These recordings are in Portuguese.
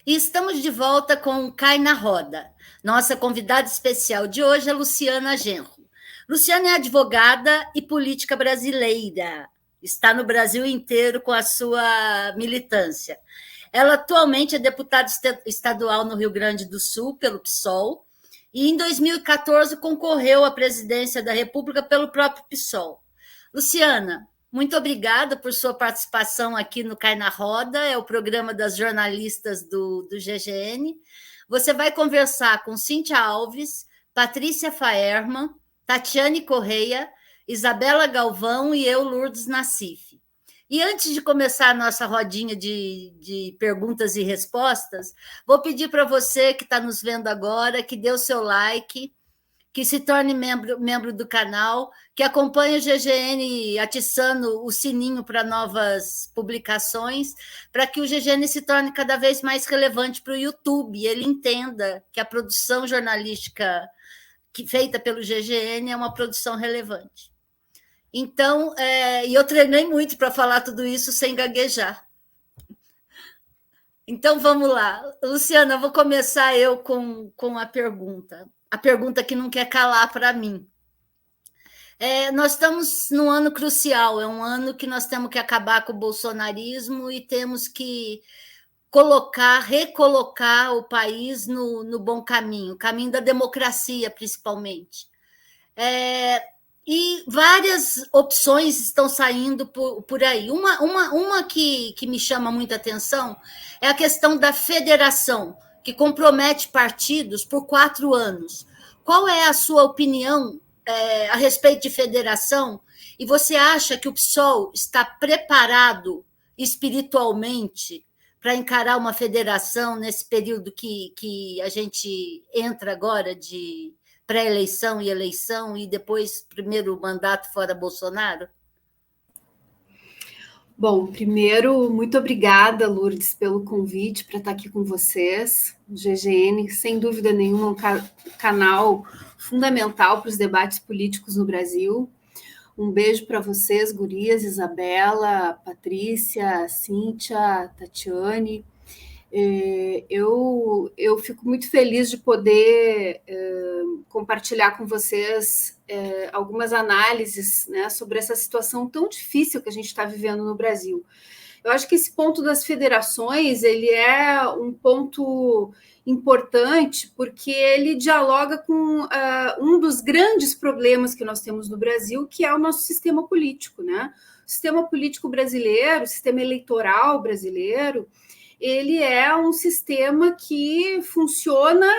E estamos de volta com o Cai na Roda. Nossa convidada especial de hoje é Luciana Genro. Luciana é advogada e política brasileira. Está no Brasil inteiro com a sua militância. Ela atualmente é deputada estadual no Rio Grande do Sul, pelo PSOL, e em 2014 concorreu à presidência da República pelo próprio PSOL. Luciana, muito obrigada por sua participação aqui no Cai na Roda, é o programa das jornalistas do GGN. Você vai conversar com Cíntia Alves, Patrícia Faerman, Tatiane Correia, Isabela Galvão e eu, Lourdes Nassif. E antes de começar a nossa rodinha de perguntas e respostas, vou pedir para você que está nos vendo agora que dê o seu like, que se torne membro do canal, que acompanhe o GGN atiçando o sininho para novas publicações, para que o GGN se torne cada vez mais relevante para o YouTube, e ele entenda que a produção jornalística feita pelo GGN é uma produção relevante. Então, e eu treinei muito para falar tudo isso sem gaguejar. Então, vamos lá. Luciana, eu vou começar eu com a pergunta que não quer calar para mim. Nós estamos num ano crucial, é um ano que nós temos que acabar com o bolsonarismo e temos que recolocar o país no bom caminho, o caminho da democracia, principalmente. E várias opções estão saindo por aí. Uma que me chama muita atenção é a questão da federação, que compromete partidos por 4 anos. Qual é a sua opinião a respeito de federação? E você acha que o PSOL está preparado espiritualmente para encarar uma federação nesse período que a gente entra agora de pré-eleição e eleição, e depois primeiro mandato fora Bolsonaro? Bom, primeiro, muito obrigada, Lourdes, pelo convite para estar aqui com vocês. O GGN, sem dúvida nenhuma, é um canal fundamental para os debates políticos no Brasil. Um beijo para vocês, gurias, Isabela, Patrícia, Cíntia, Tatiane. Eu fico muito feliz de poder compartilhar com vocês algumas análises, né, sobre essa situação tão difícil que a gente está vivendo no Brasil. Eu acho que esse ponto das federações ele é um ponto importante porque ele dialoga com um dos grandes problemas que nós temos no Brasil, que é o nosso sistema político, né? O sistema político brasileiro, o sistema eleitoral brasileiro, ele é um sistema que funciona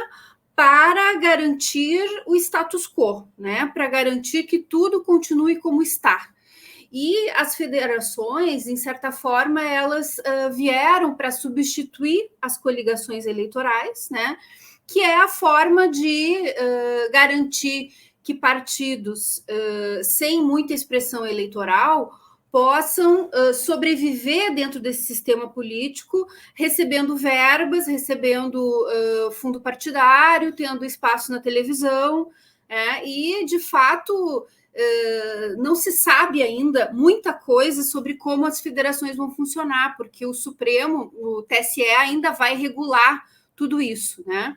para garantir o status quo, né? Para garantir que tudo continue como está. E as federações, em certa forma, elas vieram para substituir as coligações eleitorais, né? Que é a forma de garantir que partidos sem muita expressão eleitoral possam sobreviver dentro desse sistema político, recebendo verbas, recebendo fundo partidário, tendo espaço na televisão, e, de fato, não se sabe ainda muita coisa sobre como as federações vão funcionar, porque o Supremo, o TSE, ainda vai regular tudo isso, né?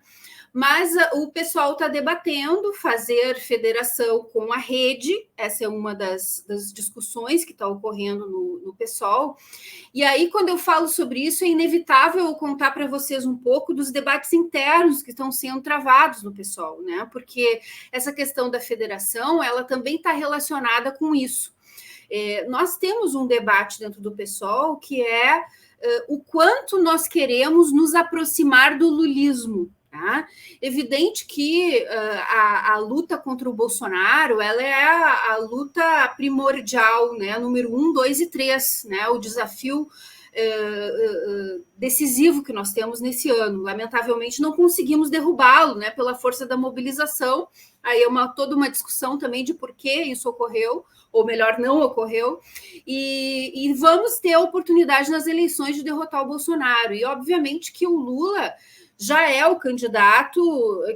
Mas o pessoal está debatendo fazer federação com a rede, essa é uma das discussões que está ocorrendo no PSOL. E aí, quando eu falo sobre isso, é inevitável eu contar para vocês um pouco dos debates internos que estão sendo travados no PSOL, né? Porque essa questão da federação, ela também está relacionada com isso. Nós temos um debate dentro do PSOL que é o quanto nós queremos nos aproximar do lulismo. Tá? Evidente que a luta contra o Bolsonaro ela é a luta primordial, né? Número 1, 2 e 3, né? O desafio decisivo que nós temos nesse ano. Lamentavelmente, não conseguimos derrubá-lo, né? Pela força da mobilização. Aí é toda uma discussão também de por que isso ocorreu, ou melhor, não ocorreu. E vamos ter a oportunidade nas eleições de derrotar o Bolsonaro. E, obviamente, que o Lula já é o candidato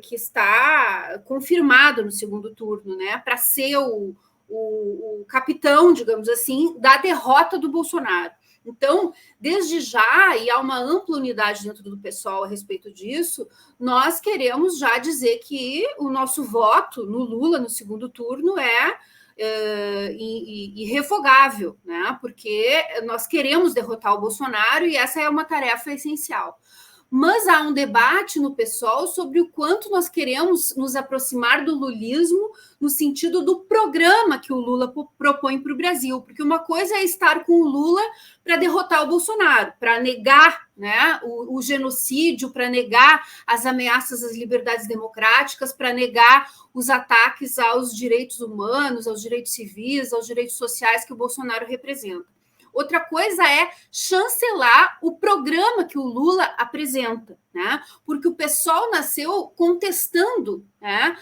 que está confirmado no segundo turno, né, para ser o capitão, digamos assim, da derrota do Bolsonaro. Então, desde já, e há uma ampla unidade dentro do PSOL a respeito disso, nós queremos já dizer que o nosso voto no Lula no segundo turno é irrevogável, né? Porque nós queremos derrotar o Bolsonaro e essa é uma tarefa essencial. Mas há um debate no PSOL sobre o quanto nós queremos nos aproximar do lulismo no sentido do programa que o Lula propõe para o Brasil, porque uma coisa é estar com o Lula para derrotar o Bolsonaro, para negar, né, o genocídio, para negar as ameaças às liberdades democráticas, para negar os ataques aos direitos humanos, aos direitos civis, aos direitos sociais que o Bolsonaro representa. Outra coisa é chancelar o programa que o Lula apresenta, né? Porque o PSOL nasceu contestando, né,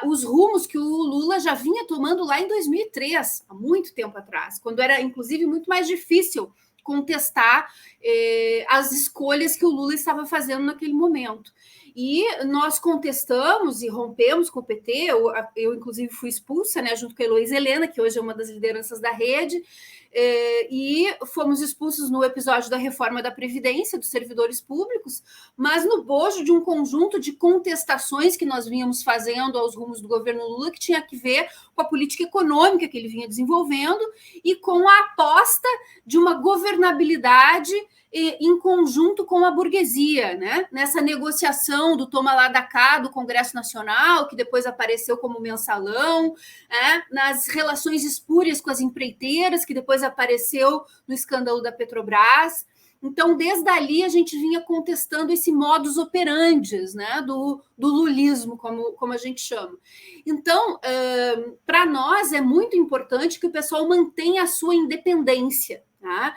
os rumos que o Lula já vinha tomando lá em 2003, há muito tempo atrás, quando era, inclusive, muito mais difícil contestar as escolhas que o Lula estava fazendo naquele momento. E nós contestamos e rompemos com o PT, eu inclusive fui expulsa, né, junto com a Heloísa Helena, que hoje é uma das lideranças da rede, e fomos expulsos no episódio da reforma da Previdência dos servidores públicos, mas no bojo de um conjunto de contestações que nós vínhamos fazendo aos rumos do governo Lula, que tinha que ver com a política econômica que ele vinha desenvolvendo e com a aposta de uma governabilidade em conjunto com a burguesia, né? Nessa negociação do toma lá da cá do Congresso Nacional, que depois apareceu como mensalão, nas relações espúrias com as empreiteiras, que depois apareceu no escândalo da Petrobras. Então, desde ali, a gente vinha contestando esse modus operandi, né, do lulismo, como a gente chama. Então, para nós, é muito importante que o pessoal mantenha a sua independência, tá?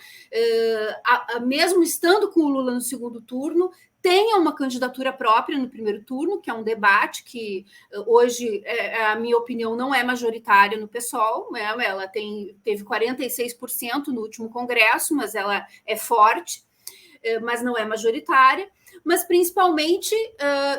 Mesmo estando com o Lula no segundo turno, tenha uma candidatura própria no primeiro turno, que é um debate que hoje, a minha opinião, não é majoritária no PSOL, né? Ela teve 46% no último congresso, mas ela é forte, mas não é majoritária, mas principalmente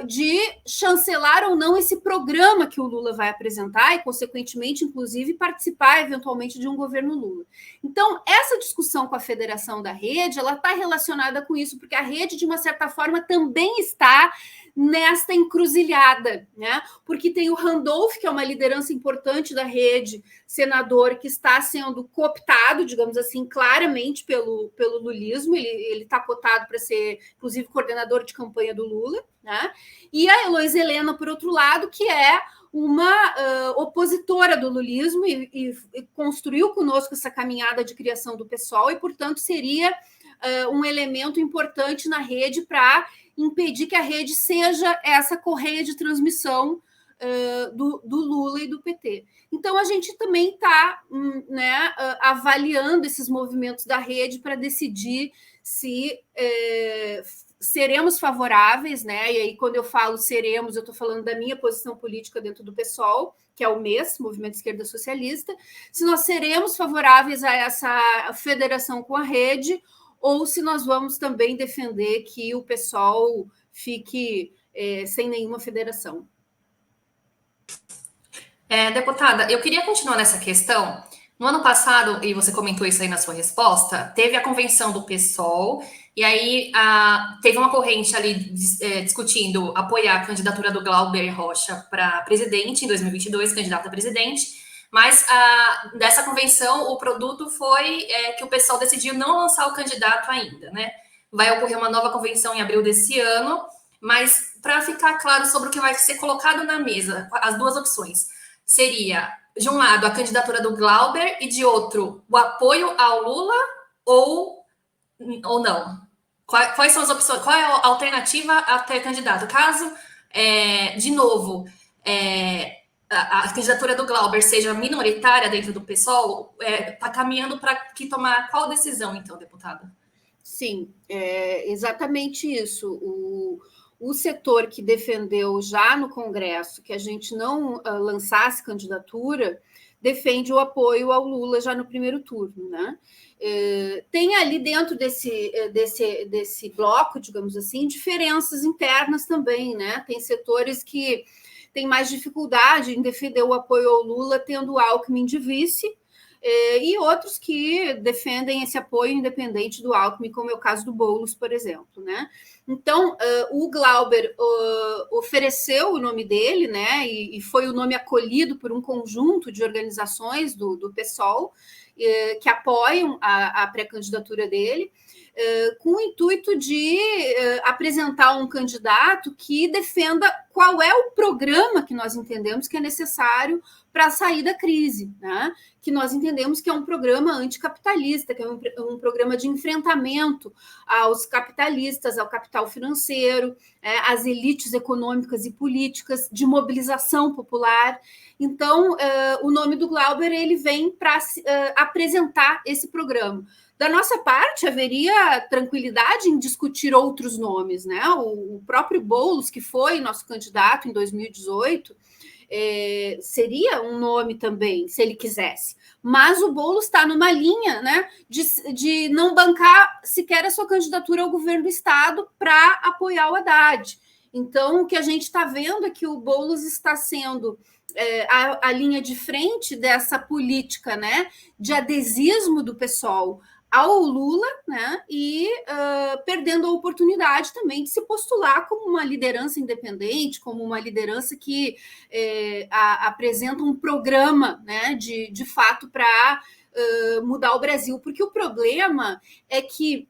de chancelar ou não esse programa que o Lula vai apresentar e, consequentemente, inclusive, participar eventualmente de um governo Lula. Então, essa discussão com a federação da rede, ela está relacionada com isso, porque a rede, de uma certa forma, também está nesta encruzilhada, né? Porque tem o Randolph, que é uma liderança importante da rede, senador, que está sendo cooptado, digamos assim, claramente pelo lulismo, ele está cotado para ser, inclusive, coordenador de campanha do Lula, né? E a Heloísa Helena, por outro lado, que é uma opositora do lulismo e construiu conosco essa caminhada de criação do PSOL e, portanto, seria um elemento importante na rede para impedir que a rede seja essa correia de transmissão do Lula e do PT. Então, a gente também está avaliando esses movimentos da rede para decidir se seremos favoráveis, né? E aí, quando eu falo seremos, eu estou falando da minha posição política dentro do PSOL, que é o MES, Movimento Esquerda Socialista, se nós seremos favoráveis a essa federação com a rede, ou se nós vamos também defender que o PSOL fique sem nenhuma federação. Deputada, eu queria continuar nessa questão. No ano passado, e você comentou isso aí na sua resposta, teve a convenção do PSOL, e aí teve uma corrente ali discutindo apoiar a candidatura do Glauber Rocha para presidente em 2022, candidato a presidente, mas dessa convenção o produto foi que o PSOL decidiu não lançar o candidato ainda, né? Vai ocorrer uma nova convenção em abril desse ano, mas para ficar claro sobre o que vai ser colocado na mesa, as duas opções seria, de um lado, a candidatura do Glauber e, de outro, o apoio ao Lula ou não? Quais são as opções? Qual é a alternativa a ter candidato? Caso, de novo, a candidatura do Glauber seja minoritária dentro do PSOL, está caminhando para que tomar qual decisão, então, deputada? Sim, exatamente isso. O setor que defendeu já no Congresso que a gente não lançasse candidatura defende o apoio ao Lula já no primeiro turno, né? Tem ali dentro desse bloco, digamos assim, diferenças internas também, né? Tem setores que têm mais dificuldade em defender o apoio ao Lula tendo o Alckmin de vice, e outros que defendem esse apoio independente do Alckmin, como é o caso do Boulos, por exemplo, né? Então, o Glauber ofereceu o nome dele, né? E foi o nome acolhido por um conjunto de organizações do PSOL que apoiam a pré-candidatura dele, com o intuito de apresentar um candidato que defenda qual é o programa que nós entendemos que é necessário para sair da crise, né? Que nós entendemos que é um programa anticapitalista, que é um programa de enfrentamento aos capitalistas, ao capital financeiro, às elites econômicas e políticas, de mobilização popular. Então, o nome do Glauber ele vem para apresentar esse programa. Da nossa parte, haveria tranquilidade em discutir outros nomes, né? O próprio Boulos, que foi nosso candidato em 2018, seria um nome também, se ele quisesse. Mas o Boulos está numa linha, né, de não bancar sequer a sua candidatura ao governo do Estado para apoiar o Haddad. Então, o que a gente está vendo é que o Boulos está sendo a linha de frente dessa política, né, de adesismo do PSOL ao Lula, né, e perdendo a oportunidade também de se postular como uma liderança independente, como uma liderança que apresenta um programa, né, de fato para mudar o Brasil, porque o problema é que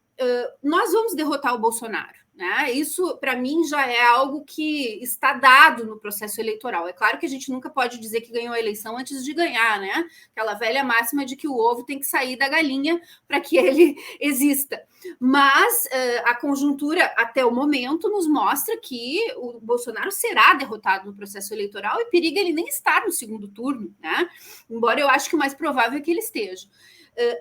nós vamos derrotar o Bolsonaro. Né? Isso, para mim, já é algo que está dado no processo eleitoral. É claro que a gente nunca pode dizer que ganhou a eleição antes de ganhar, né? Aquela velha máxima de que o ovo tem que sair da galinha para que ele exista. Mas a conjuntura, até o momento, nos mostra que o Bolsonaro será derrotado no processo eleitoral e periga ele nem estar no segundo turno, né? Embora eu acho que o mais provável é que ele esteja.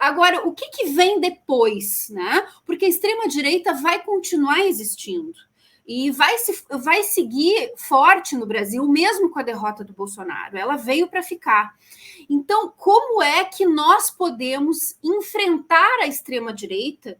Agora, o que vem depois, né? Porque a extrema-direita vai continuar existindo e vai seguir forte no Brasil, mesmo com a derrota do Bolsonaro. Ela veio para ficar. Então, como é que nós podemos enfrentar a extrema-direita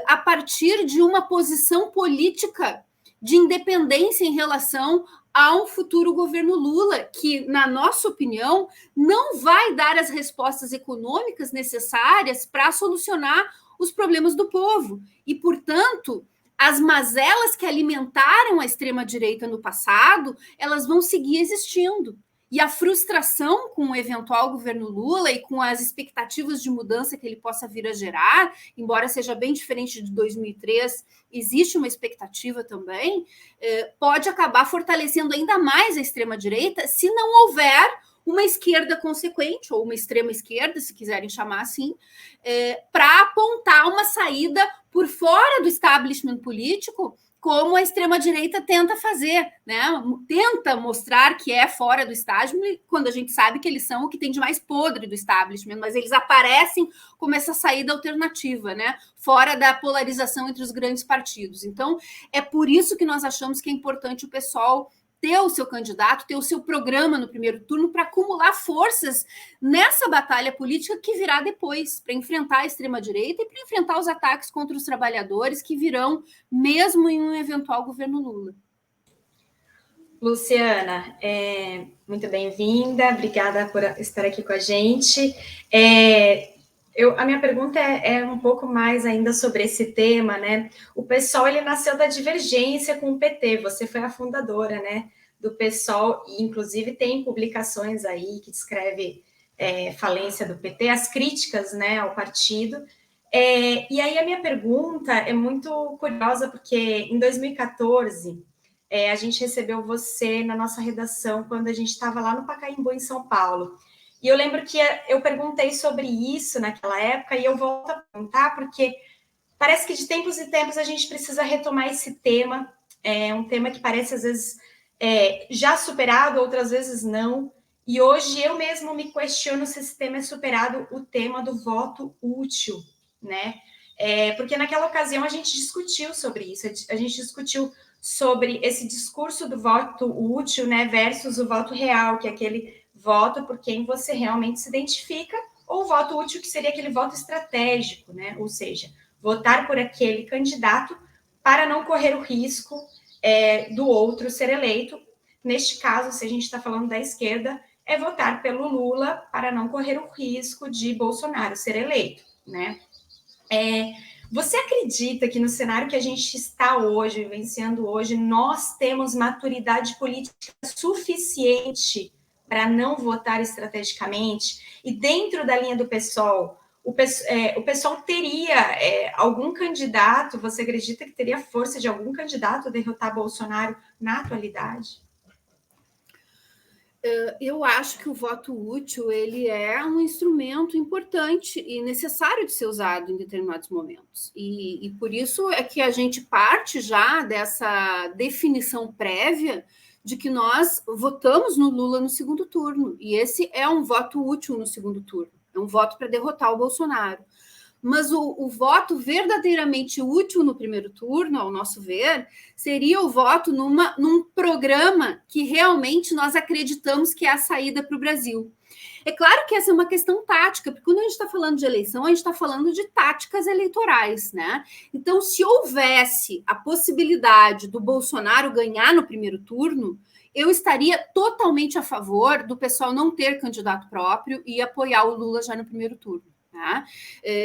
a partir de uma posição política de independência em relação a um futuro governo Lula, que, na nossa opinião, não vai dar as respostas econômicas necessárias para solucionar os problemas do povo. E, portanto, as mazelas que alimentaram a extrema-direita no passado, elas vão seguir existindo. E a frustração com o eventual governo Lula e com as expectativas de mudança que ele possa vir a gerar, embora seja bem diferente de 2003, existe uma expectativa também, pode acabar fortalecendo ainda mais a extrema-direita se não houver uma esquerda consequente, ou uma extrema-esquerda, se quiserem chamar assim, para apontar uma saída por fora do establishment político, como a extrema-direita tenta fazer, né? Tenta mostrar que é fora do establishment, quando a gente sabe que eles são o que tem de mais podre do establishment, mas eles aparecem como essa saída alternativa, né? Fora da polarização entre os grandes partidos. Então, é por isso que nós achamos que é importante o PSOL ter o seu candidato, ter o seu programa no primeiro turno para acumular forças nessa batalha política que virá depois, para enfrentar a extrema-direita e para enfrentar os ataques contra os trabalhadores que virão mesmo em um eventual governo Lula. Luciana, muito bem-vinda, obrigada por estar aqui com a gente. A minha pergunta é um pouco mais ainda sobre esse tema, né? O PSOL, ele nasceu da divergência com o PT, você foi a fundadora, né, do PSOL, e inclusive tem publicações aí que descreve falência do PT, as críticas, né, ao partido. E aí a minha pergunta é muito curiosa, porque em 2014... a gente recebeu você na nossa redação quando a gente estava lá no Pacaembu, em São Paulo. E eu lembro que eu perguntei sobre isso naquela época, e eu volto a perguntar, porque parece que de tempos em tempos a gente precisa retomar esse tema. É um tema que parece, às vezes, já superado, outras vezes não. E hoje eu mesmo me questiono se esse tema é superado, o tema do voto útil, né? Porque naquela ocasião a gente discutiu sobre isso, a gente discutiu sobre esse discurso do voto útil, né, versus o voto real, que é aquele voto por quem você realmente se identifica, ou o voto útil, que seria aquele voto estratégico, né, ou seja, votar por aquele candidato para não correr o risco do outro ser eleito. Neste caso, se a gente está falando da esquerda, é votar pelo Lula para não correr o risco de Bolsonaro ser eleito, né? Você acredita que no cenário que a gente está hoje, vivenciando hoje, nós temos maturidade política suficiente para não votar estrategicamente? E dentro da linha do PSOL, o PSOL teria algum candidato, você acredita que teria força de algum candidato a derrotar Bolsonaro na atualidade? Eu acho que o voto útil ele é um instrumento importante e necessário de ser usado em determinados momentos. E por isso é que a gente parte já dessa definição prévia de que nós votamos no Lula no segundo turno. E esse é um voto útil no segundo turno. É um voto para derrotar o Bolsonaro. Mas o voto verdadeiramente útil no primeiro turno, ao nosso ver, seria o voto num programa que realmente nós acreditamos que é a saída para o Brasil. É claro que essa é uma questão tática, porque quando a gente está falando de eleição, a gente está falando de táticas eleitorais, né? Então, se houvesse a possibilidade do Bolsonaro ganhar no primeiro turno, eu estaria totalmente a favor do pessoal não ter candidato próprio e apoiar o Lula já no primeiro turno. Tá?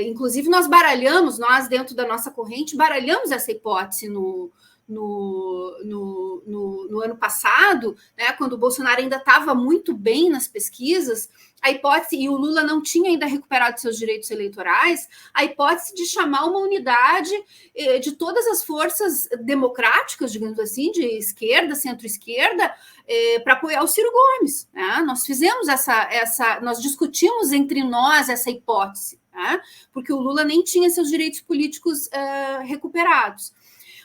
Inclusive, nós dentro da nossa corrente, baralhamos essa hipótese no ano passado, né, quando o Bolsonaro ainda estava muito bem nas pesquisas, a hipótese, e o Lula não tinha ainda recuperado seus direitos eleitorais, a hipótese de chamar uma unidade de todas as forças democráticas, digamos assim, de esquerda, centro-esquerda, para apoiar o Ciro Gomes. Né? Nós fizemos nós discutimos entre nós essa hipótese, né? Porque o Lula nem tinha seus direitos políticos recuperados.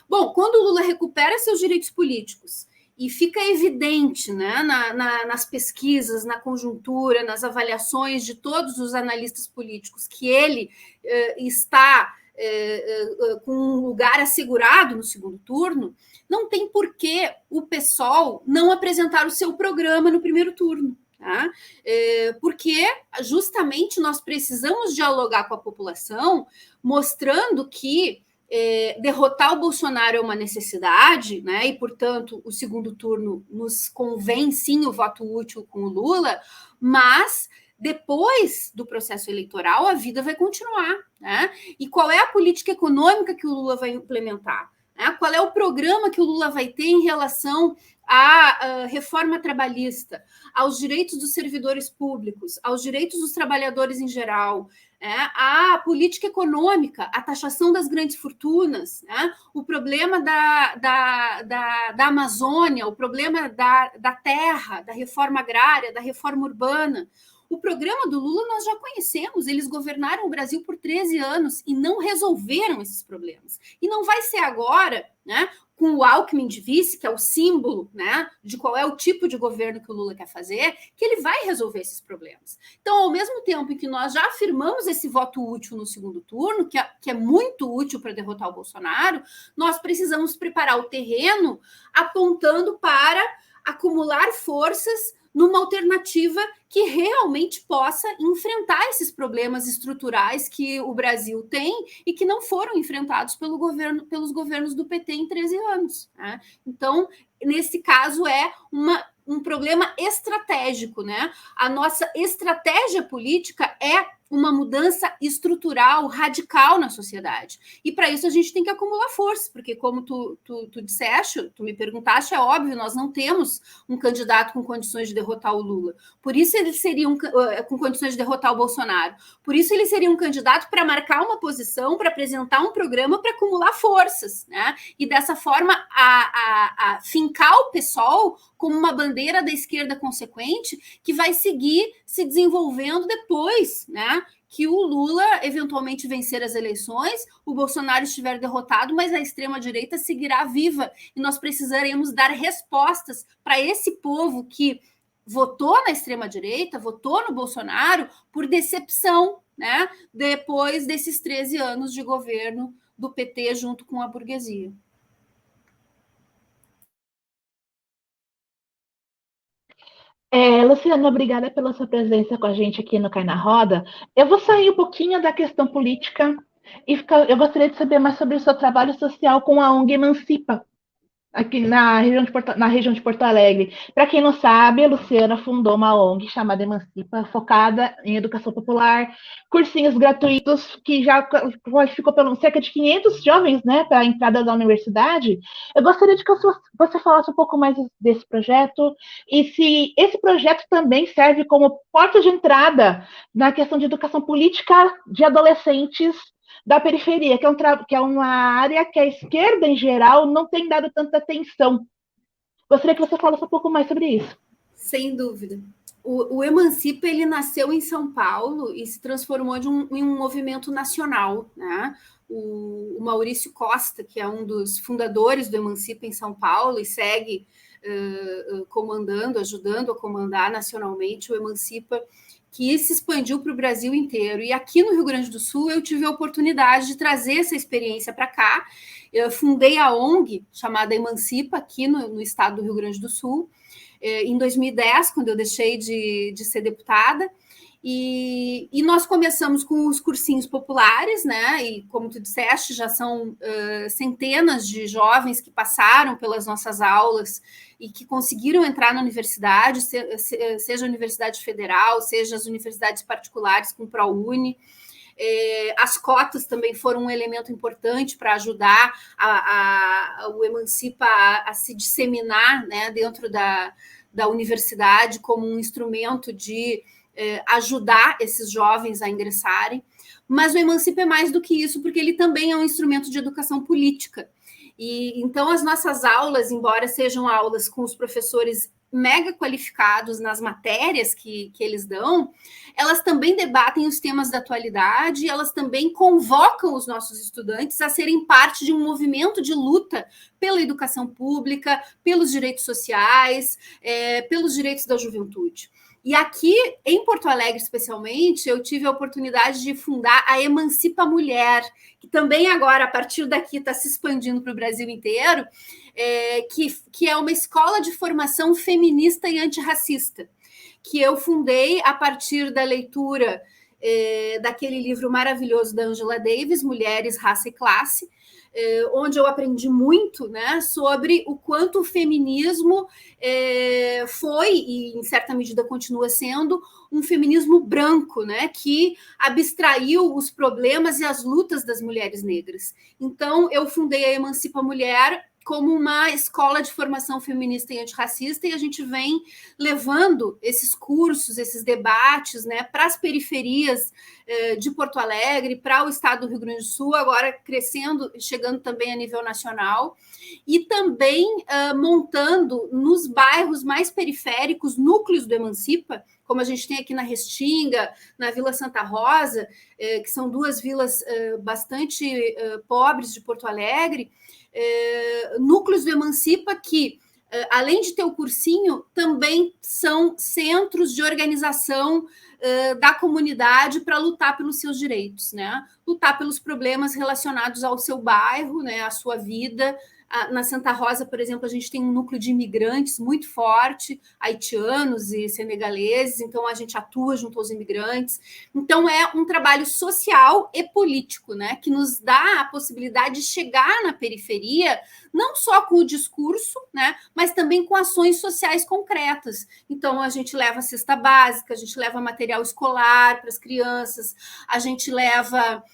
Bom, quando o Lula recupera seus direitos políticos e fica evidente, né, nas pesquisas, na conjuntura, nas avaliações de todos os analistas políticos que ele está com um lugar assegurado no segundo turno, não tem por que o PSOL não apresentar o seu programa no primeiro turno. Tá? Porque justamente nós precisamos dialogar com a população, mostrando que derrotar o Bolsonaro é uma necessidade, né? E, portanto, o segundo turno nos convém, sim, o voto útil com o Lula, mas depois do processo eleitoral, a vida vai continuar, né? E qual é a política econômica que o Lula vai implementar? Né? Qual é o programa que o Lula vai ter em relação à reforma trabalhista, aos direitos dos servidores públicos, aos direitos dos trabalhadores em geral, a política econômica, a taxação das grandes fortunas, né? O problema da Amazônia, o problema da terra, da reforma agrária, da reforma urbana. O programa do Lula nós já conhecemos, eles governaram o Brasil por 13 anos e não resolveram esses problemas. E não vai ser agora, né, com o Alckmin de vice, que é o símbolo, né, de qual é o tipo de governo que o Lula quer fazer, que ele vai resolver esses problemas. Então, ao mesmo tempo em que nós já afirmamos esse voto útil no segundo turno, que é muito útil para derrotar o Bolsonaro, nós precisamos preparar o terreno apontando para acumular forças numa alternativa que realmente possa enfrentar esses problemas estruturais que o Brasil tem e que não foram enfrentados pelos governos do PT em 13 anos. Né? Então, nesse caso, é um problema estratégico. Né? A nossa estratégia política é uma mudança estrutural, radical na sociedade. E para isso a gente tem que acumular força, porque como tu disseste, tu me perguntaste, é óbvio, nós não temos um candidato com condições de derrotar o Lula. Por isso ele seria com condições de derrotar o Bolsonaro. Por isso ele seria um candidato para marcar uma posição, para apresentar um programa, para acumular forças, né? E dessa forma a fincar o PSOL como uma bandeira da esquerda consequente que vai seguir se desenvolvendo depois, né? Que o Lula eventualmente vencer as eleições, o Bolsonaro estiver derrotado, mas a extrema-direita seguirá viva e nós precisaremos dar respostas para esse povo que votou na extrema-direita, votou no Bolsonaro por decepção, né? Depois desses 13 anos de governo do PT junto com a burguesia. Luciana, obrigada pela sua presença com a gente aqui no Cai na Roda. Eu vou sair um pouquinho da questão política e eu gostaria de saber mais sobre o seu trabalho social com a ONG Emancipa. aqui na região de Porto Alegre. Para quem não sabe, a Luciana fundou uma ONG chamada Emancipa, focada em educação popular, cursinhos gratuitos, que já qualificou pelo cerca de 500 jovens, né, para a entrada da universidade. Eu gostaria de que você falasse um pouco mais desse projeto e se esse projeto também serve como porta de entrada na questão de educação política de adolescentes da periferia, que é uma área que a esquerda, em geral, não tem dado tanta atenção. Gostaria que você falasse um pouco mais sobre isso. Sem dúvida. O Emancipa, ele nasceu em São Paulo e se transformou em um movimento nacional, né? O Maurício Costa, que é um dos fundadores do Emancipa em São Paulo e segue comandando, ajudando a comandar nacionalmente o Emancipa, que se expandiu para o Brasil inteiro. E aqui no Rio Grande do Sul eu tive a oportunidade de trazer essa experiência para cá. Eu fundei a ONG chamada Emancipa aqui no estado do Rio Grande do Sul em 2010, quando eu deixei de ser deputada. E nós começamos com os cursinhos populares, né? E como tu disseste, já são centenas de jovens que passaram pelas nossas aulas e que conseguiram entrar na universidade, seja a Universidade Federal, seja as universidades particulares com ProUni. As cotas também foram um elemento importante para ajudar o Emancipa a se disseminar, né, dentro da universidade como um instrumento de ajudar esses jovens a ingressarem. Mas o Emancipa é mais do que isso, porque ele também é um instrumento de educação política. E então as nossas aulas, embora sejam aulas com os professores mega qualificados nas matérias que eles dão, elas também debatem os temas da atualidade, elas também convocam os nossos estudantes a serem parte de um movimento de luta pela educação pública, pelos direitos sociais, pelos direitos da juventude. E aqui, em Porto Alegre, especialmente, eu tive a oportunidade de fundar a Emancipa Mulher, que também agora, a partir daqui, está se expandindo para o Brasil inteiro, que é uma escola de formação feminista e antirracista, que eu fundei a partir da leitura daquele livro maravilhoso da Angela Davis, Mulheres, Raça e Classe, onde eu aprendi muito, né, sobre o quanto o feminismo foi, e em certa medida continua sendo, um feminismo branco, né, que abstraiu os problemas e as lutas das mulheres negras. Então, eu fundei a Emancipa Mulher como uma escola de formação feminista e antirracista, e a gente vem levando esses cursos, esses debates, né, para as periferias de Porto Alegre, para o estado do Rio Grande do Sul, agora crescendo, chegando também a nível nacional, e também montando nos bairros mais periféricos núcleos do Emancipa, como a gente tem aqui na Restinga, na Vila Santa Rosa, que são duas vilas bastante pobres de Porto Alegre, núcleos do Emancipa que, além de ter o cursinho, também são centros de organização da comunidade para lutar pelos seus direitos, né? Lutar pelos problemas relacionados ao seu bairro, né? À sua vida. Na Santa Rosa, por exemplo, a gente tem um núcleo de imigrantes muito forte, haitianos e senegaleses, então a gente atua junto aos imigrantes. Então é um trabalho social e político, né, que nos dá a possibilidade de chegar na periferia, não só com o discurso, né, mas também com ações sociais concretas. Então a gente leva cesta básica, a gente leva material escolar para as crianças, a gente leva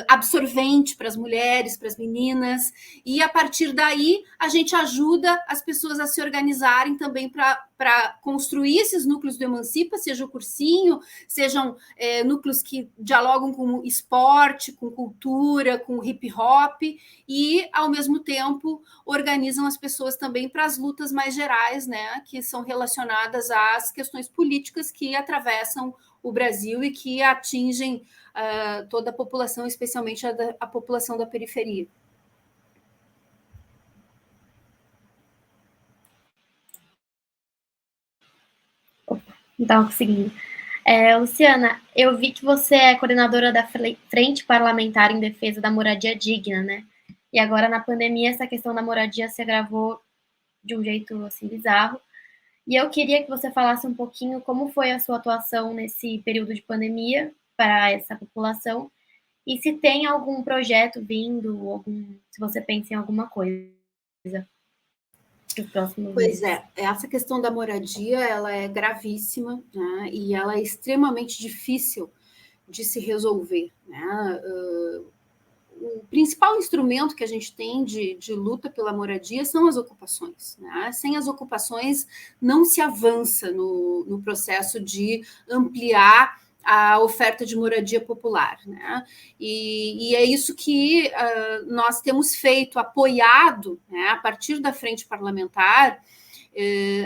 absorvente para as mulheres, para as meninas, e a partir daí a gente ajuda as pessoas a se organizarem também para construir esses núcleos do Emancipa, seja o cursinho, sejam núcleos que dialogam com esporte, com cultura, com hip hop, e ao mesmo tempo organizam as pessoas também para as lutas mais gerais, né, que são relacionadas às questões políticas que atravessam o Brasil e que atingem toda a população, especialmente a população da periferia. Então, conseguindo. Luciana, eu vi que você é coordenadora da Frente Parlamentar em Defesa da Moradia Digna, né? E agora, na pandemia, essa questão da moradia se agravou de um jeito, assim, bizarro. E eu queria que você falasse um pouquinho como foi a sua atuação nesse período de pandemia para essa população e se tem algum projeto vindo, se você pensa em alguma coisa. Pois é, essa questão da moradia, ela é gravíssima, né, e ela é extremamente difícil de se resolver, né? O principal instrumento que a gente tem de luta pela moradia são as ocupações, né? Sem as ocupações não se avança no processo de ampliar a oferta de moradia popular, né? E é isso que nós temos feito, apoiado, né, a partir da frente parlamentar,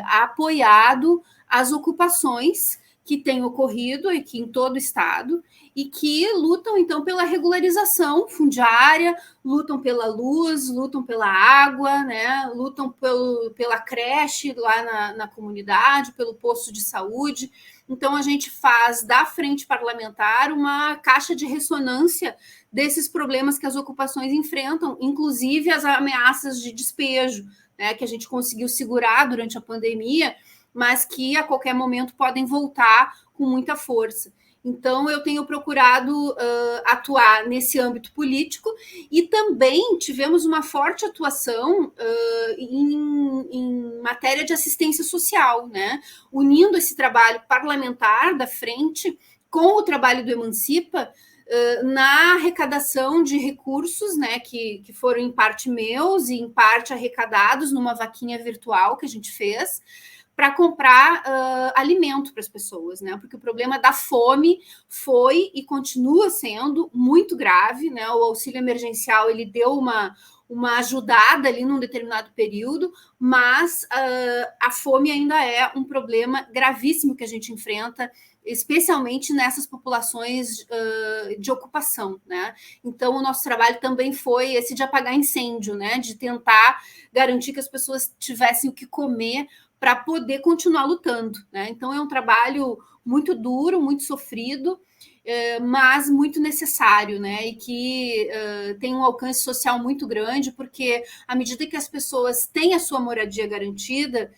apoiado as ocupações que têm ocorrido aqui em todo o estado e que lutam, então, pela regularização fundiária, lutam pela luz, lutam pela água, né, lutam pela creche lá na comunidade, pelo posto de saúde. Então, a gente faz da frente parlamentar uma caixa de ressonância desses problemas que as ocupações enfrentam, inclusive as ameaças de despejo, né, que a gente conseguiu segurar durante a pandemia, mas que a qualquer momento podem voltar com muita força. Então, eu tenho procurado atuar nesse âmbito político e também tivemos uma forte atuação em matéria de assistência social, né? Unindo esse trabalho parlamentar da frente com o trabalho do Emancipa, na arrecadação de recursos, né, que foram em parte meus e em parte arrecadados numa vaquinha virtual que a gente fez, para comprar alimento para as pessoas, né? Porque o problema da fome foi e continua sendo muito grave, né? O auxílio emergencial ele deu uma ajudada ali num determinado período, mas a fome ainda é um problema gravíssimo que a gente enfrenta, especialmente nessas populações de ocupação, né? Então, o nosso trabalho também foi esse de apagar incêndio, né? De tentar garantir que as pessoas tivessem o que comer para poder continuar lutando, né? Então, é um trabalho muito duro, muito sofrido, mas muito necessário, né? E que tem um alcance social muito grande, porque à medida que as pessoas têm a sua moradia garantida,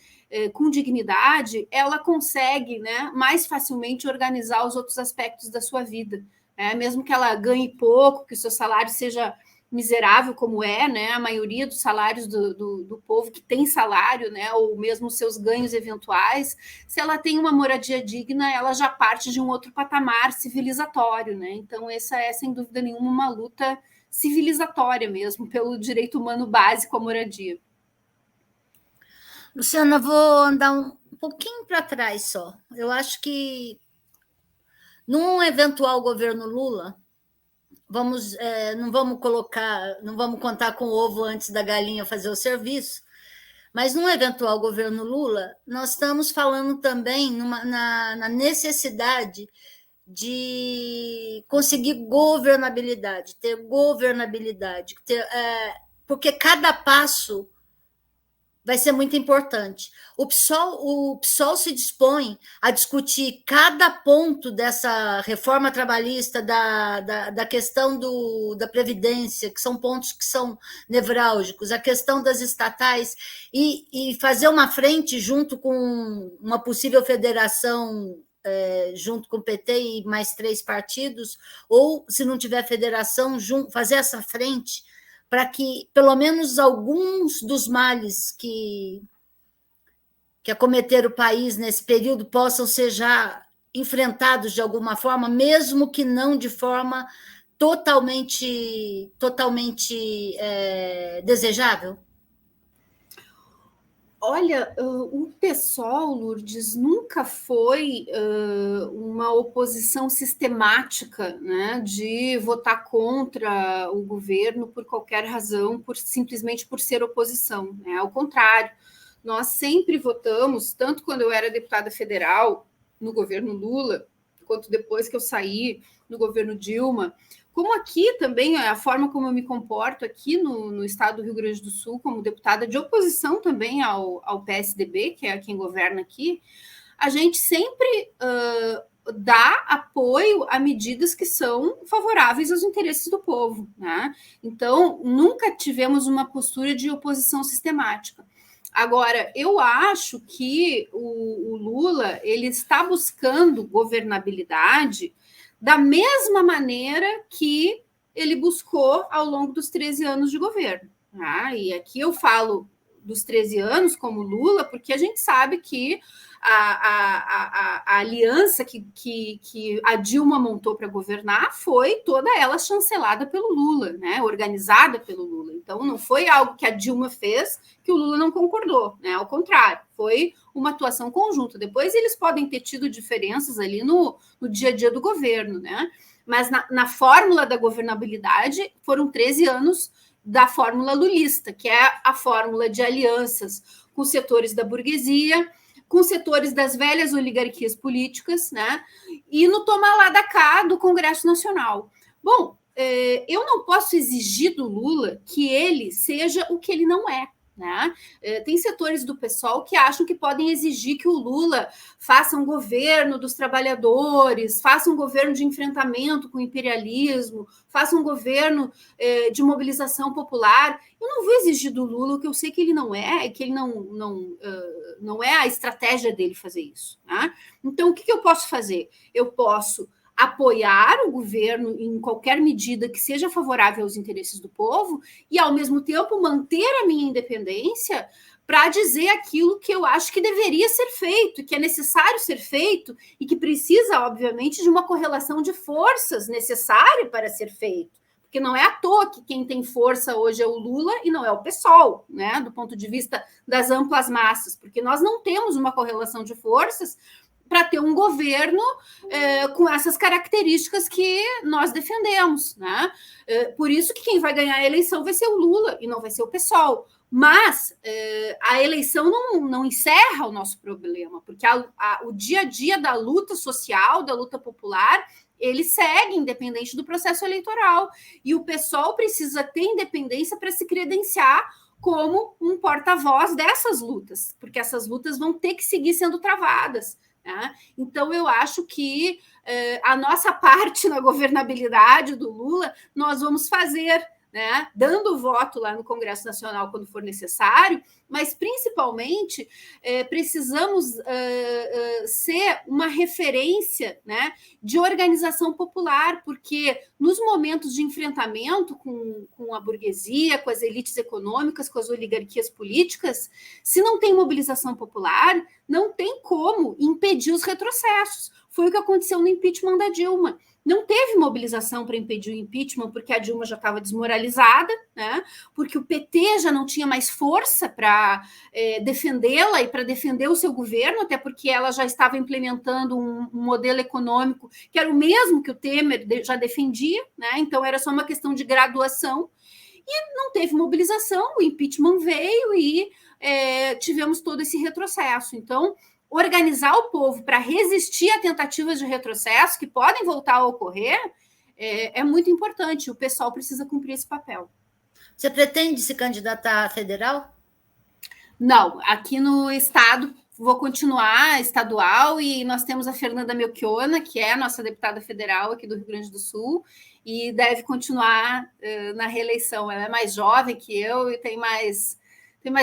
com dignidade, ela consegue, né, mais facilmente organizar os outros aspectos da sua vida, né? Mesmo que ela ganhe pouco, que o seu salário seja miserável como né, a maioria dos salários do povo que tem salário, né, ou mesmo seus ganhos eventuais, se ela tem uma moradia digna, ela já parte de um outro patamar civilizatório, né? Então, essa é, sem dúvida nenhuma, uma luta civilizatória mesmo, pelo direito humano básico à moradia. Luciana, vou andar um pouquinho para trás só. Eu acho que num eventual governo Lula, não vamos contar com o ovo antes da galinha fazer o serviço, mas num eventual governo Lula, nós estamos falando também na necessidade de conseguir governabilidade, porque cada passo vai ser muito importante. O PSOL se dispõe a discutir cada ponto dessa reforma trabalhista, da questão da Previdência, que são pontos que são nevrálgicos, a questão das estatais, e fazer uma frente junto com uma possível federação, junto com o PT e mais 3 partidos, ou, se não tiver federação, fazer essa frente para que, pelo menos, alguns dos males que acometeram o país nesse período possam ser já enfrentados de alguma forma, mesmo que não de forma totalmente desejável? Olha, o PSOL, Lourdes, nunca foi uma oposição sistemática, né, de votar contra o governo por qualquer razão, simplesmente por ser oposição, né? Ao contrário, nós sempre votamos, tanto quando eu era deputada federal no governo Lula, quanto depois que eu saí no governo Dilma, como aqui também, a forma como eu me comporto aqui no estado do Rio Grande do Sul, como deputada de oposição também ao PSDB, que é quem governa aqui, a gente sempre dá apoio a medidas que são favoráveis aos interesses do povo, né? Então, nunca tivemos uma postura de oposição sistemática. Agora, eu acho que o Lula ele está buscando governabilidade da mesma maneira que ele buscou ao longo dos 13 anos de governo, E aqui eu falo dos 13 anos como Lula, porque a gente sabe que a aliança que a Dilma montou para governar foi toda ela chancelada pelo Lula, né? Organizada pelo Lula. Então, não foi algo que a Dilma fez que o Lula não concordou, né? Ao contrário, foi uma atuação conjunta. Depois eles podem ter tido diferenças ali no dia a dia do governo, né? Mas na fórmula da governabilidade foram 13 anos da fórmula lulista, que é a fórmula de alianças com setores da burguesia, com setores das velhas oligarquias políticas, né? E no tomar lá da cá do Congresso Nacional. Bom, eu não posso exigir do Lula que ele seja o que ele não é. Né? Tem setores do PSOL que acham que podem exigir que o Lula faça um governo dos trabalhadores, faça um governo de enfrentamento com o imperialismo, faça um governo de mobilização popular. Eu não vou exigir do Lula o que eu sei que ele não é, e que ele não é a estratégia dele fazer isso. Né? Então, o que eu posso fazer? Eu posso apoiar o governo em qualquer medida que seja favorável aos interesses do povo e, ao mesmo tempo, manter a minha independência para dizer aquilo que eu acho que deveria ser feito, que é necessário ser feito e que precisa, obviamente, de uma correlação de forças necessária para ser feito. Porque não é à toa que quem tem força hoje é o Lula e não é o PSOL, né? Do ponto de vista das amplas massas, porque nós não temos uma correlação de forças para ter um governo com essas características que nós defendemos. Né? Por isso que quem vai ganhar a eleição vai ser o Lula e não vai ser o PSOL. Mas a eleição não encerra o nosso problema, porque o dia a dia da luta social, da luta popular, ele segue independente do processo eleitoral. E o PSOL precisa ter independência para se credenciar como um porta-voz dessas lutas, porque essas lutas vão ter que seguir sendo travadas. Né? Então, eu acho que a nossa parte na governabilidade do Lula nós vamos fazer, né? Dando voto lá no Congresso Nacional quando for necessário, mas principalmente precisamos ser uma referência, né, de organização popular, porque nos momentos de enfrentamento com a burguesia, com as elites econômicas, com as oligarquias políticas, se não tem mobilização popular, não tem como impedir os retrocessos. Foi o que aconteceu no impeachment da Dilma. Não teve mobilização para impedir o impeachment, porque a Dilma já estava desmoralizada, né? Porque o PT já não tinha mais força para defendê-la e para defender o seu governo, até porque ela já estava implementando um modelo econômico que era o mesmo que o Temer já defendia, né? Então era só uma questão de graduação. E não teve mobilização, o impeachment veio e tivemos todo esse retrocesso. Então, organizar o povo para resistir a tentativas de retrocesso que podem voltar a ocorrer é muito importante. O pessoal precisa cumprir esse papel. Você pretende se candidatar a federal? Não, aqui no estado vou continuar estadual e nós temos a Fernanda Melchiona, que é a nossa deputada federal aqui do Rio Grande do Sul, e deve continuar na reeleição. Ela é mais jovem que eu e tem mais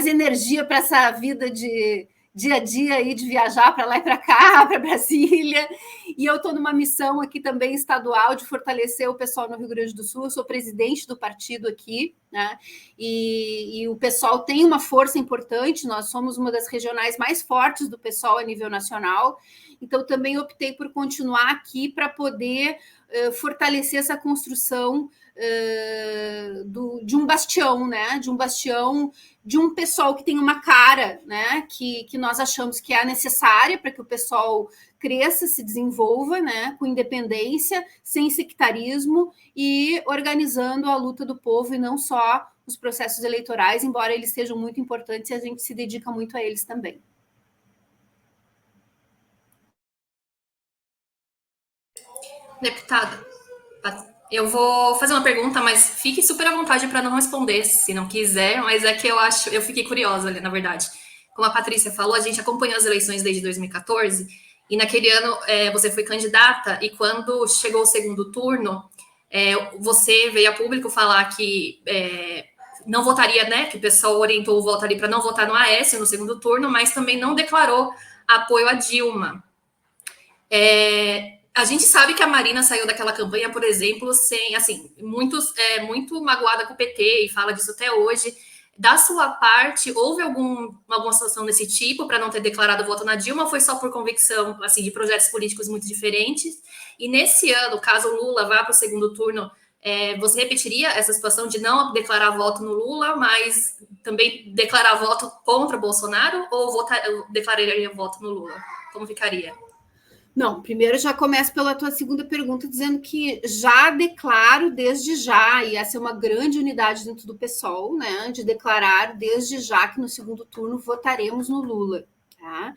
energia para essa vida de dia a dia aí, de viajar para lá e para cá, para Brasília, e eu estou numa missão aqui também estadual de fortalecer o pessoal no Rio Grande do Sul. Eu sou presidente do partido aqui, né? E o pessoal tem uma força importante, nós somos uma das regionais mais fortes do pessoal a nível nacional, então também optei por continuar aqui para poder fortalecer essa construção de um bastião, né? De um bastião, de um pessoal que tem uma cara, né? Que nós achamos que é necessária para que o pessoal cresça, se desenvolva, né? Com independência, sem sectarismo e organizando a luta do povo e não só os processos eleitorais, embora eles sejam muito importantes e a gente se dedica muito a eles também. Deputada, eu vou fazer uma pergunta, mas fique super à vontade para não responder, se não quiser, mas é que eu fiquei curiosa ali, na verdade. Como a Patrícia falou, a gente acompanhou as eleições desde 2014, e naquele ano você foi candidata, e quando chegou o segundo turno, você veio a público falar que não votaria, né, que o pessoal orientou o voto ali para não votar no Aécio no segundo turno, mas também não declarou apoio a Dilma. A gente sabe que a Marina saiu daquela campanha, por exemplo, sem, assim, muito magoada com o PT e fala disso até hoje. Da sua parte, houve alguma situação desse tipo para não ter declarado voto na Dilma? Ou foi só por convicção, assim, de projetos políticos muito diferentes? E nesse ano, caso o Lula vá para o segundo turno, você repetiria essa situação de não declarar voto no Lula, mas também declarar voto contra Bolsonaro? Ou declararia voto no Lula? Como ficaria? Não, primeiro já começo pela tua segunda pergunta, dizendo que já declaro desde já, e essa é uma grande unidade dentro do PSOL, né, de declarar desde já que no segundo turno votaremos no Lula. Tá?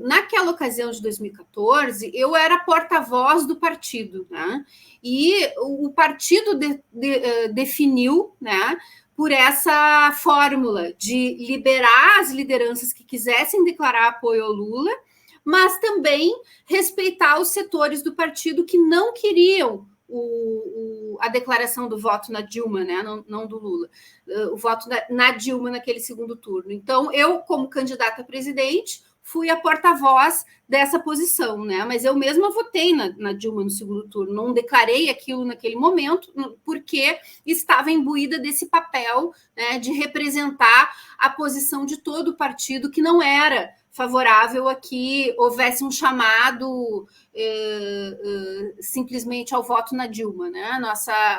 Naquela ocasião de 2014, eu era porta-voz do partido, né, e o partido definiu, né, por essa fórmula de liberar as lideranças que quisessem declarar apoio ao Lula, mas também respeitar os setores do partido que não queriam a declaração do voto na Dilma, né? Não do Lula, o voto na Dilma naquele segundo turno. Então, eu, como candidata a presidente, fui a porta-voz dessa posição, né? Mas eu mesma votei na Dilma no segundo turno, não declarei aquilo naquele momento, porque estava imbuída desse papel, né, de representar a posição de todo o partido que não era favorável a que houvesse um chamado simplesmente ao voto na Dilma, né?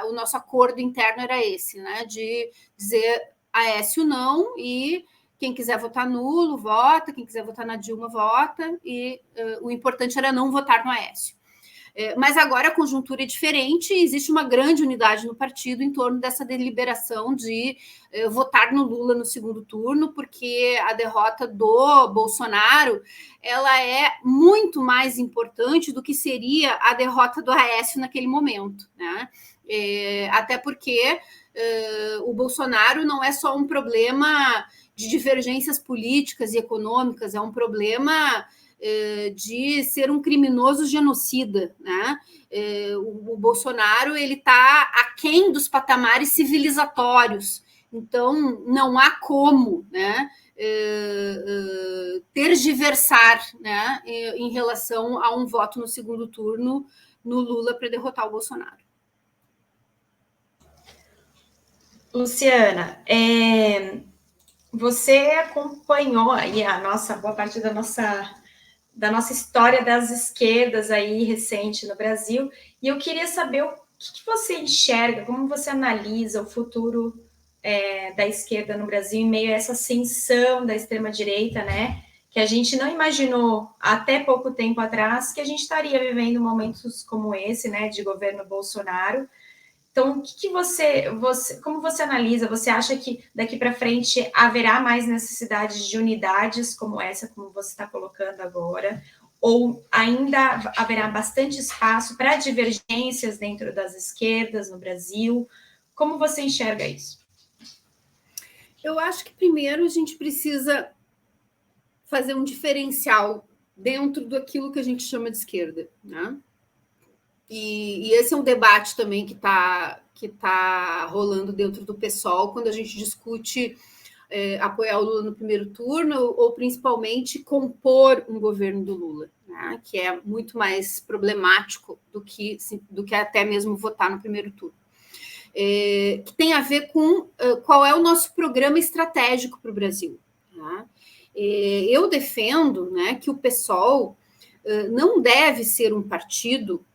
O nosso acordo interno era esse, né? De dizer Aécio não, e quem quiser votar nulo, vota, quem quiser votar na Dilma, vota, e o importante era não votar no Aécio. Mas agora a conjuntura é diferente, existe uma grande unidade no partido em torno dessa deliberação de votar no Lula no segundo turno, porque a derrota do Bolsonaro ela é muito mais importante do que seria a derrota do Aécio naquele momento, né? Até porque o Bolsonaro não é só um problema de divergências políticas e econômicas, é um problema de ser um criminoso genocida, né? O Bolsonaro ele está aquém dos patamares civilizatórios, então não há como, né, tergiversar, né, em relação a um voto no segundo turno no Lula para derrotar o Bolsonaro. Luciana, você acompanhou aí boa parte da nossa história das esquerdas aí recente no Brasil, e eu queria saber o que você enxerga, como você analisa o futuro da esquerda no Brasil em meio a essa ascensão da extrema-direita, né? Que a gente não imaginou até pouco tempo atrás que a gente estaria vivendo momentos como esse, né, de governo Bolsonaro. Então, como você analisa? Você acha que daqui para frente haverá mais necessidade de unidades como essa, como você está colocando agora? Ou ainda haverá bastante espaço para divergências dentro das esquerdas no Brasil? Como você enxerga isso? Eu acho que primeiro a gente precisa fazer um diferencial dentro daquilo que a gente chama de esquerda, né? E esse é um debate também que tá rolando dentro do PSOL, quando a gente discute apoiar o Lula no primeiro turno, ou principalmente compor um governo do Lula, né, que é muito mais problemático do que até mesmo votar no primeiro turno. Que tem a ver com qual é o nosso programa estratégico para o Brasil. Tá? Eu defendo, né, que o PSOL não deve ser um partido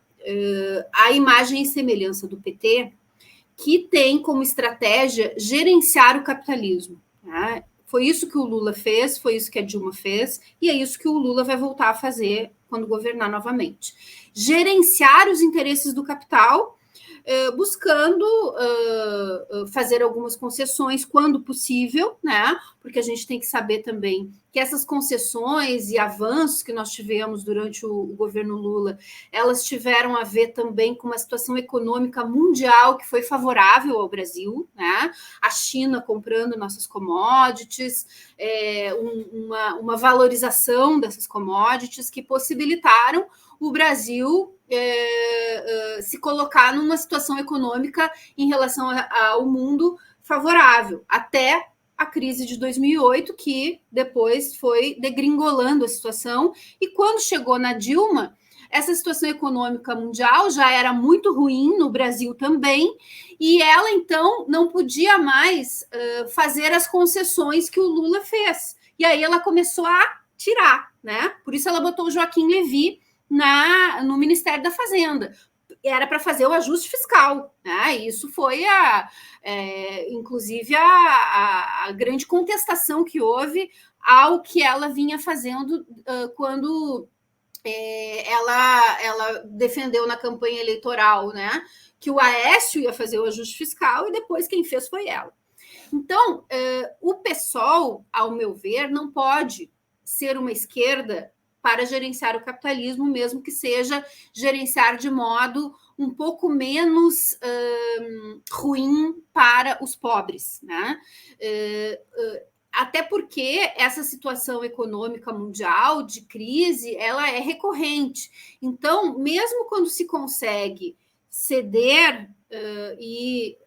à imagem e semelhança do PT, que tem como estratégia gerenciar o capitalismo. Tá? Foi isso que o Lula fez, foi isso que a Dilma fez, e é isso que o Lula vai voltar a fazer quando governar novamente. Gerenciar os interesses do capital, buscando fazer algumas concessões quando possível, né? Porque a gente tem que saber também que essas concessões e avanços que nós tivemos durante o governo Lula, elas tiveram a ver também com uma situação econômica mundial que foi favorável ao Brasil, né? A China comprando nossas commodities, uma valorização dessas commodities que possibilitaram o Brasil se colocar numa situação econômica em relação ao mundo favorável, até a crise de 2008, que depois foi degringolando a situação, e quando chegou na Dilma, essa situação econômica mundial já era muito ruim, no Brasil também, e ela, então, não podia mais fazer as concessões que o Lula fez. E aí ela começou a tirar, né? Por isso ela botou o Joaquim Levy no Ministério da Fazenda. Era para fazer o ajuste fiscal, né? Isso foi inclusive a grande contestação que houve ao que ela vinha fazendo quando ela defendeu na campanha eleitoral, né? Que o Aécio ia fazer o ajuste fiscal e depois quem fez foi ela. Então, o PSOL, ao meu ver, não pode ser uma esquerda para gerenciar o capitalismo, mesmo que seja gerenciar de modo um pouco menos ruim para os pobres, né? Até porque essa situação econômica mundial de crise, ela é recorrente. Então, mesmo quando se consegue ceder e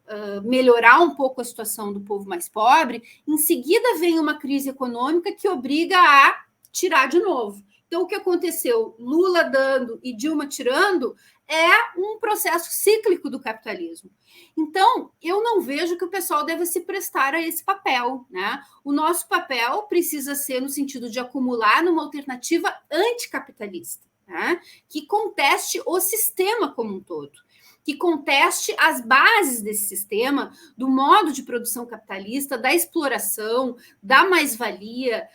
melhorar um pouco a situação do povo mais pobre, em seguida vem uma crise econômica que obriga a tirar de novo. Então, o que aconteceu? Lula dando e Dilma tirando é um processo cíclico do capitalismo. Então, eu não vejo que o pessoal deve se prestar a esse papel, né? O nosso papel precisa ser no sentido de acumular numa alternativa anticapitalista, né? Que conteste o sistema como um todo, que conteste as bases desse sistema, do modo de produção capitalista, da exploração, da mais-valia,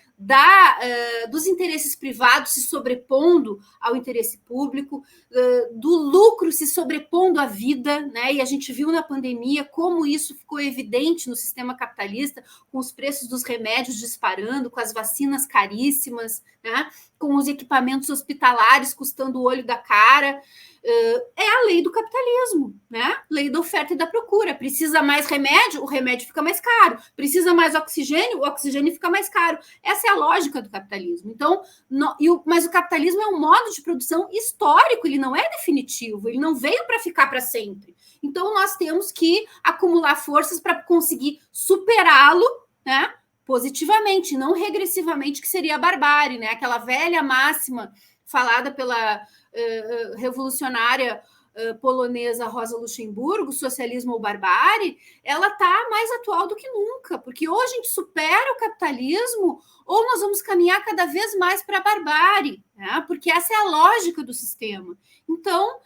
dos interesses privados se sobrepondo ao interesse público, do lucro se sobrepondo à vida, né? E a gente viu na pandemia como isso ficou evidente no sistema capitalista, com os preços dos remédios disparando, com as vacinas caríssimas, né? Com os equipamentos hospitalares custando o olho da cara. É a lei do capitalismo, né? Lei da oferta e da procura. Precisa mais remédio, o remédio fica mais caro. Precisa mais oxigênio, o oxigênio fica mais caro. Essa é a lógica do capitalismo. Então, mas o capitalismo é um modo de produção histórico, ele não é definitivo, ele não veio para ficar para sempre. Então, nós temos que acumular forças para conseguir superá-lo, né? Positivamente, não regressivamente, que seria a barbárie, né? Aquela velha máxima falada pela revolucionária polonesa Rosa Luxemburgo, socialismo ou barbárie, ela está mais atual do que nunca, porque ou a gente supera o capitalismo ou nós vamos caminhar cada vez mais para a barbárie, né? Porque essa é a lógica do sistema. Então,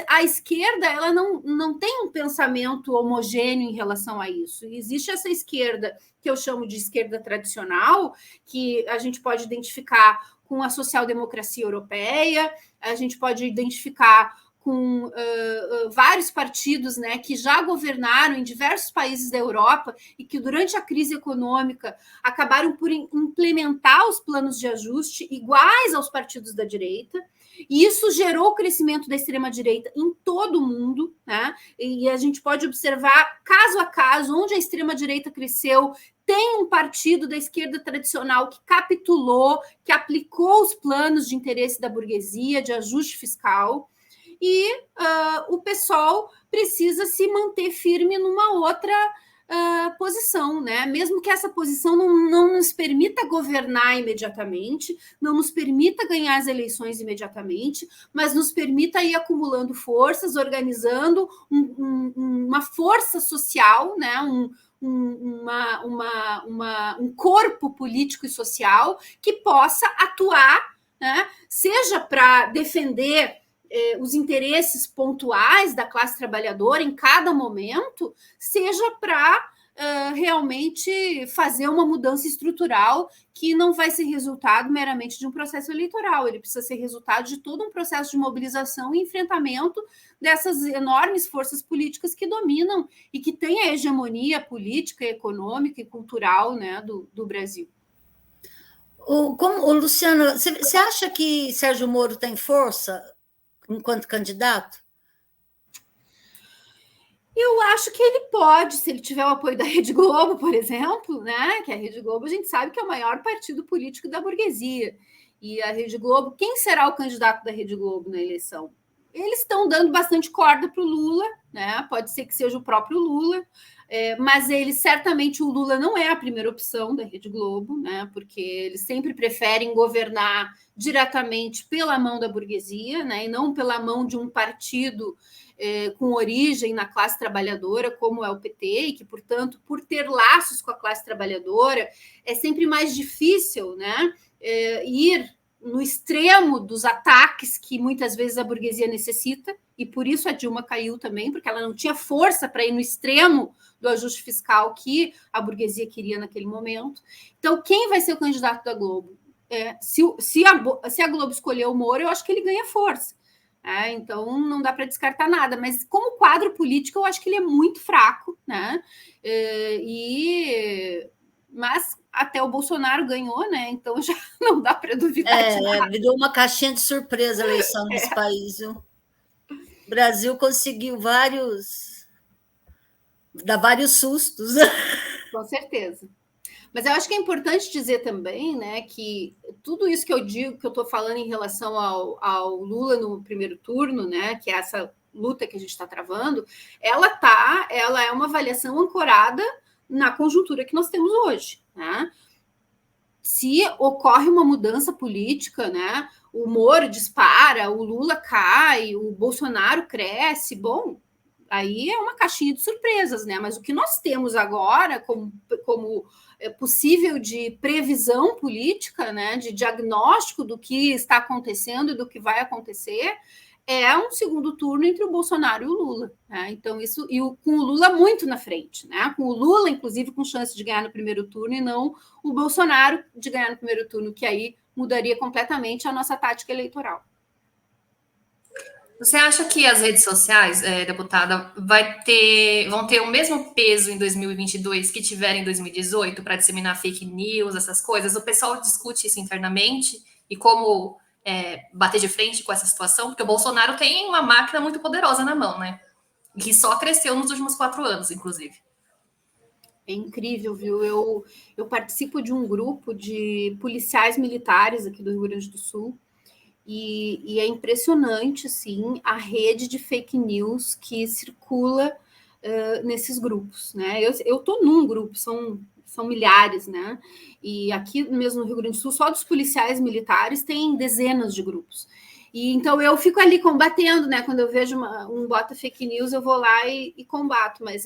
a esquerda ela não tem um pensamento homogêneo em relação a isso. Existe essa esquerda que eu chamo de esquerda tradicional, que a gente pode identificar com a social-democracia europeia, a gente pode identificar com vários partidos, né, que já governaram em diversos países da Europa e que, durante a crise econômica, acabaram por implementar os planos de ajuste iguais aos partidos da direita. E isso gerou o crescimento da extrema-direita em todo o mundo, né? E a gente pode observar, caso a caso, onde a extrema-direita cresceu, tem um partido da esquerda tradicional que capitulou, que aplicou os planos de interesse da burguesia, de ajuste fiscal, e o PSOL precisa se manter firme numa outra posição, né? Mesmo que essa posição não nos permita governar imediatamente, não nos permita ganhar as eleições imediatamente, mas nos permita ir acumulando forças, organizando uma força social, né? Um corpo político e social que possa atuar, né? Seja para defender os interesses pontuais da classe trabalhadora em cada momento, seja para realmente fazer uma mudança estrutural que não vai ser resultado meramente de um processo eleitoral, ele precisa ser resultado de todo um processo de mobilização e enfrentamento dessas enormes forças políticas que dominam e que têm a hegemonia política, econômica e cultural, né, do Brasil. Luciana, você acha que Sérgio Moro tem força enquanto candidato? Eu acho que ele pode, se ele tiver o apoio da Rede Globo, por exemplo, né? Que a Rede Globo a gente sabe que é o maior partido político da burguesia. E a Rede Globo, quem será o candidato da Rede Globo na eleição? eles estão dando bastante corda para o Lula, né? Pode ser que seja o próprio Lula, mas certamente o Lula não é a primeira opção da Rede Globo, né? Porque eles sempre preferem governar diretamente pela mão da burguesia, né? E não pela mão de um partido com origem na classe trabalhadora, como é o PT, e que, portanto, por ter laços com a classe trabalhadora, é sempre mais difícil, né? Ir no extremo dos ataques que muitas vezes a burguesia necessita, e por isso a Dilma caiu também, porque ela não tinha força para ir no extremo do ajuste fiscal que a burguesia queria naquele momento. Então, quem vai ser o candidato da Globo? Se a Globo escolher o Moro, eu acho que ele ganha força. Então, não dá para descartar nada, mas como quadro político, eu acho que ele é muito fraco, né? Mas até o Bolsonaro ganhou, né? Então já não dá para duvidar de nada. Virou uma caixinha de surpresa a eleição nesse país. Viu? O Brasil conseguiu dar vários sustos. Com certeza. Mas eu acho que é importante dizer também, né, que tudo isso que eu digo, que eu estou falando em relação ao Lula no primeiro turno, né, que é essa luta que a gente está travando, ela é uma avaliação ancorada na conjuntura que nós temos hoje, né? Se ocorre uma mudança política, né, o Moro dispara, o Lula cai, o Bolsonaro cresce, bom, aí é uma caixinha de surpresas, né? Mas o que nós temos agora como possível de previsão política, né, de diagnóstico do que está acontecendo e do que vai acontecer, é um segundo turno entre o Bolsonaro e o Lula, né? Então, isso, com o Lula muito na frente, né? Com o Lula, inclusive, com chance de ganhar no primeiro turno, e não o Bolsonaro de ganhar no primeiro turno, que aí mudaria completamente a nossa tática eleitoral. Você acha que as redes sociais, deputada, vão ter o mesmo peso em 2022 que tiveram em 2018 para disseminar fake news, essas coisas? O pessoal discute isso internamente e como bater de frente com essa situação? Porque o Bolsonaro tem uma máquina muito poderosa na mão, né? Que só cresceu nos últimos 4 anos, inclusive. É incrível, viu? Eu participo de um grupo de policiais militares aqui do Rio Grande do Sul, e é impressionante, assim, a rede de fake news que circula nesses grupos, né? Eu estou num grupo, são milhares, né? E aqui mesmo no Rio Grande do Sul, só dos policiais militares tem dezenas de grupos. E então eu fico ali combatendo, né? Quando eu vejo um bota fake news, eu vou lá e combato. Mas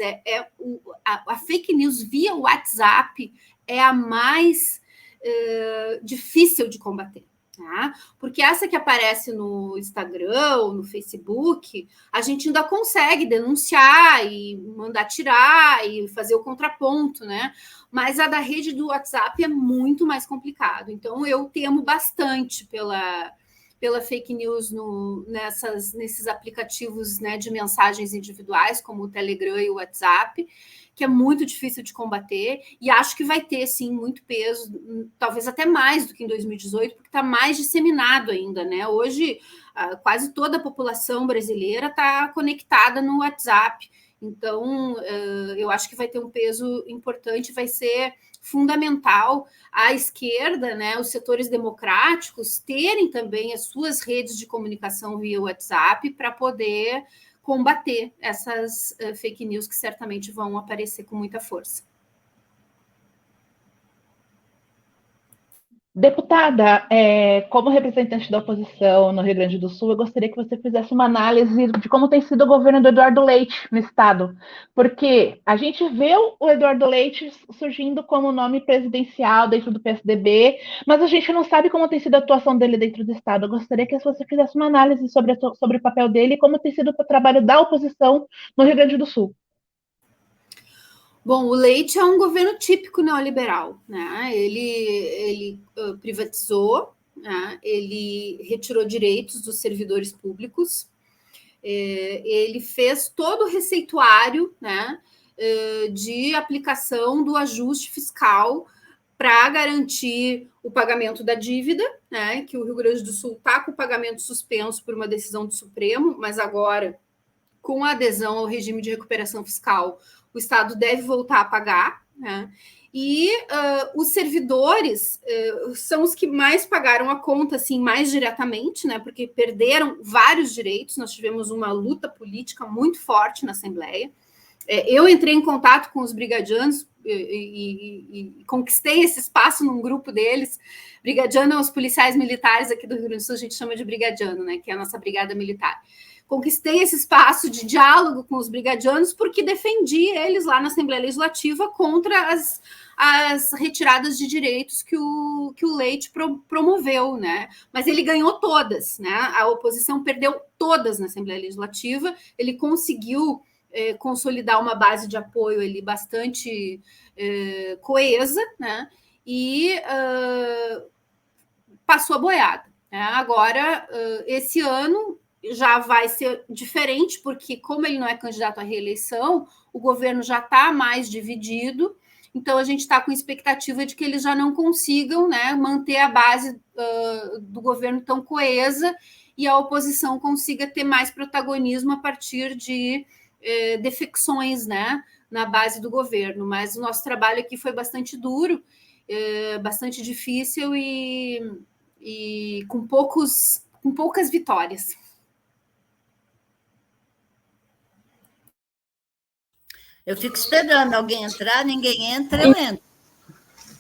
a fake news via WhatsApp é a mais difícil de combater. Tá? Porque essa que aparece no Instagram ou no Facebook, a gente ainda consegue denunciar e mandar tirar e fazer o contraponto, né? Mas a da rede do WhatsApp é muito mais complicado. Então, eu temo bastante pela fake news nesses aplicativos, né, de mensagens individuais, como o Telegram e o WhatsApp, que é muito difícil de combater, e acho que vai ter, sim, muito peso, talvez até mais do que em 2018, porque está mais disseminado ainda, né? Hoje, quase toda a população brasileira está conectada no WhatsApp, então eu acho que vai ter um peso importante, vai ser fundamental a esquerda, né, os setores democráticos, terem também as suas redes de comunicação via WhatsApp para poder combater essas fake news que certamente vão aparecer com muita força. Deputada, como representante da oposição no Rio Grande do Sul, eu gostaria que você fizesse uma análise de como tem sido o governo do Eduardo Leite no estado, porque a gente vê o Eduardo Leite surgindo como nome presidencial dentro do PSDB, mas a gente não sabe como tem sido a atuação dele dentro do estado. Eu gostaria que você fizesse uma análise sobre o papel dele e como tem sido o trabalho da oposição no Rio Grande do Sul. Bom, o Leite é um governo típico neoliberal, né? Ele privatizou, né? Ele retirou direitos dos servidores públicos, ele fez todo o receituário, né, de aplicação do ajuste fiscal para garantir o pagamento da dívida, né? Que o Rio Grande do Sul está com o pagamento suspenso por uma decisão do Supremo, mas agora, com a adesão ao regime de recuperação fiscal, o Estado deve voltar a pagar, né? E os servidores são os que mais pagaram a conta, assim, mais diretamente, né? Porque perderam vários direitos. Nós tivemos uma luta política muito forte na Assembleia. Eu entrei em contato com os brigadianos e conquistei esse espaço num grupo deles. Brigadiano é os policiais militares aqui do Rio Grande do Sul, a gente chama de brigadiano, né? Que é a nossa brigada militar. Conquistei esse espaço de diálogo com os brigadianos porque defendi eles lá na Assembleia Legislativa contra as retiradas de direitos que o Leite promoveu, né? Mas ele ganhou todas, né? A oposição perdeu todas na Assembleia Legislativa, ele conseguiu consolidar uma base de apoio ali bastante coesa, né? E passou a boiada, né? Agora, esse ano já vai ser diferente, porque como ele não é candidato à reeleição, o governo já está mais dividido, então a gente está com expectativa de que eles já não consigam, né, manter a base do governo tão coesa e a oposição consiga ter mais protagonismo a partir de defecções, né, na base do governo. Mas o nosso trabalho aqui foi bastante duro, bastante difícil e com poucas vitórias. Eu fico esperando alguém entrar, ninguém entra, eu entro.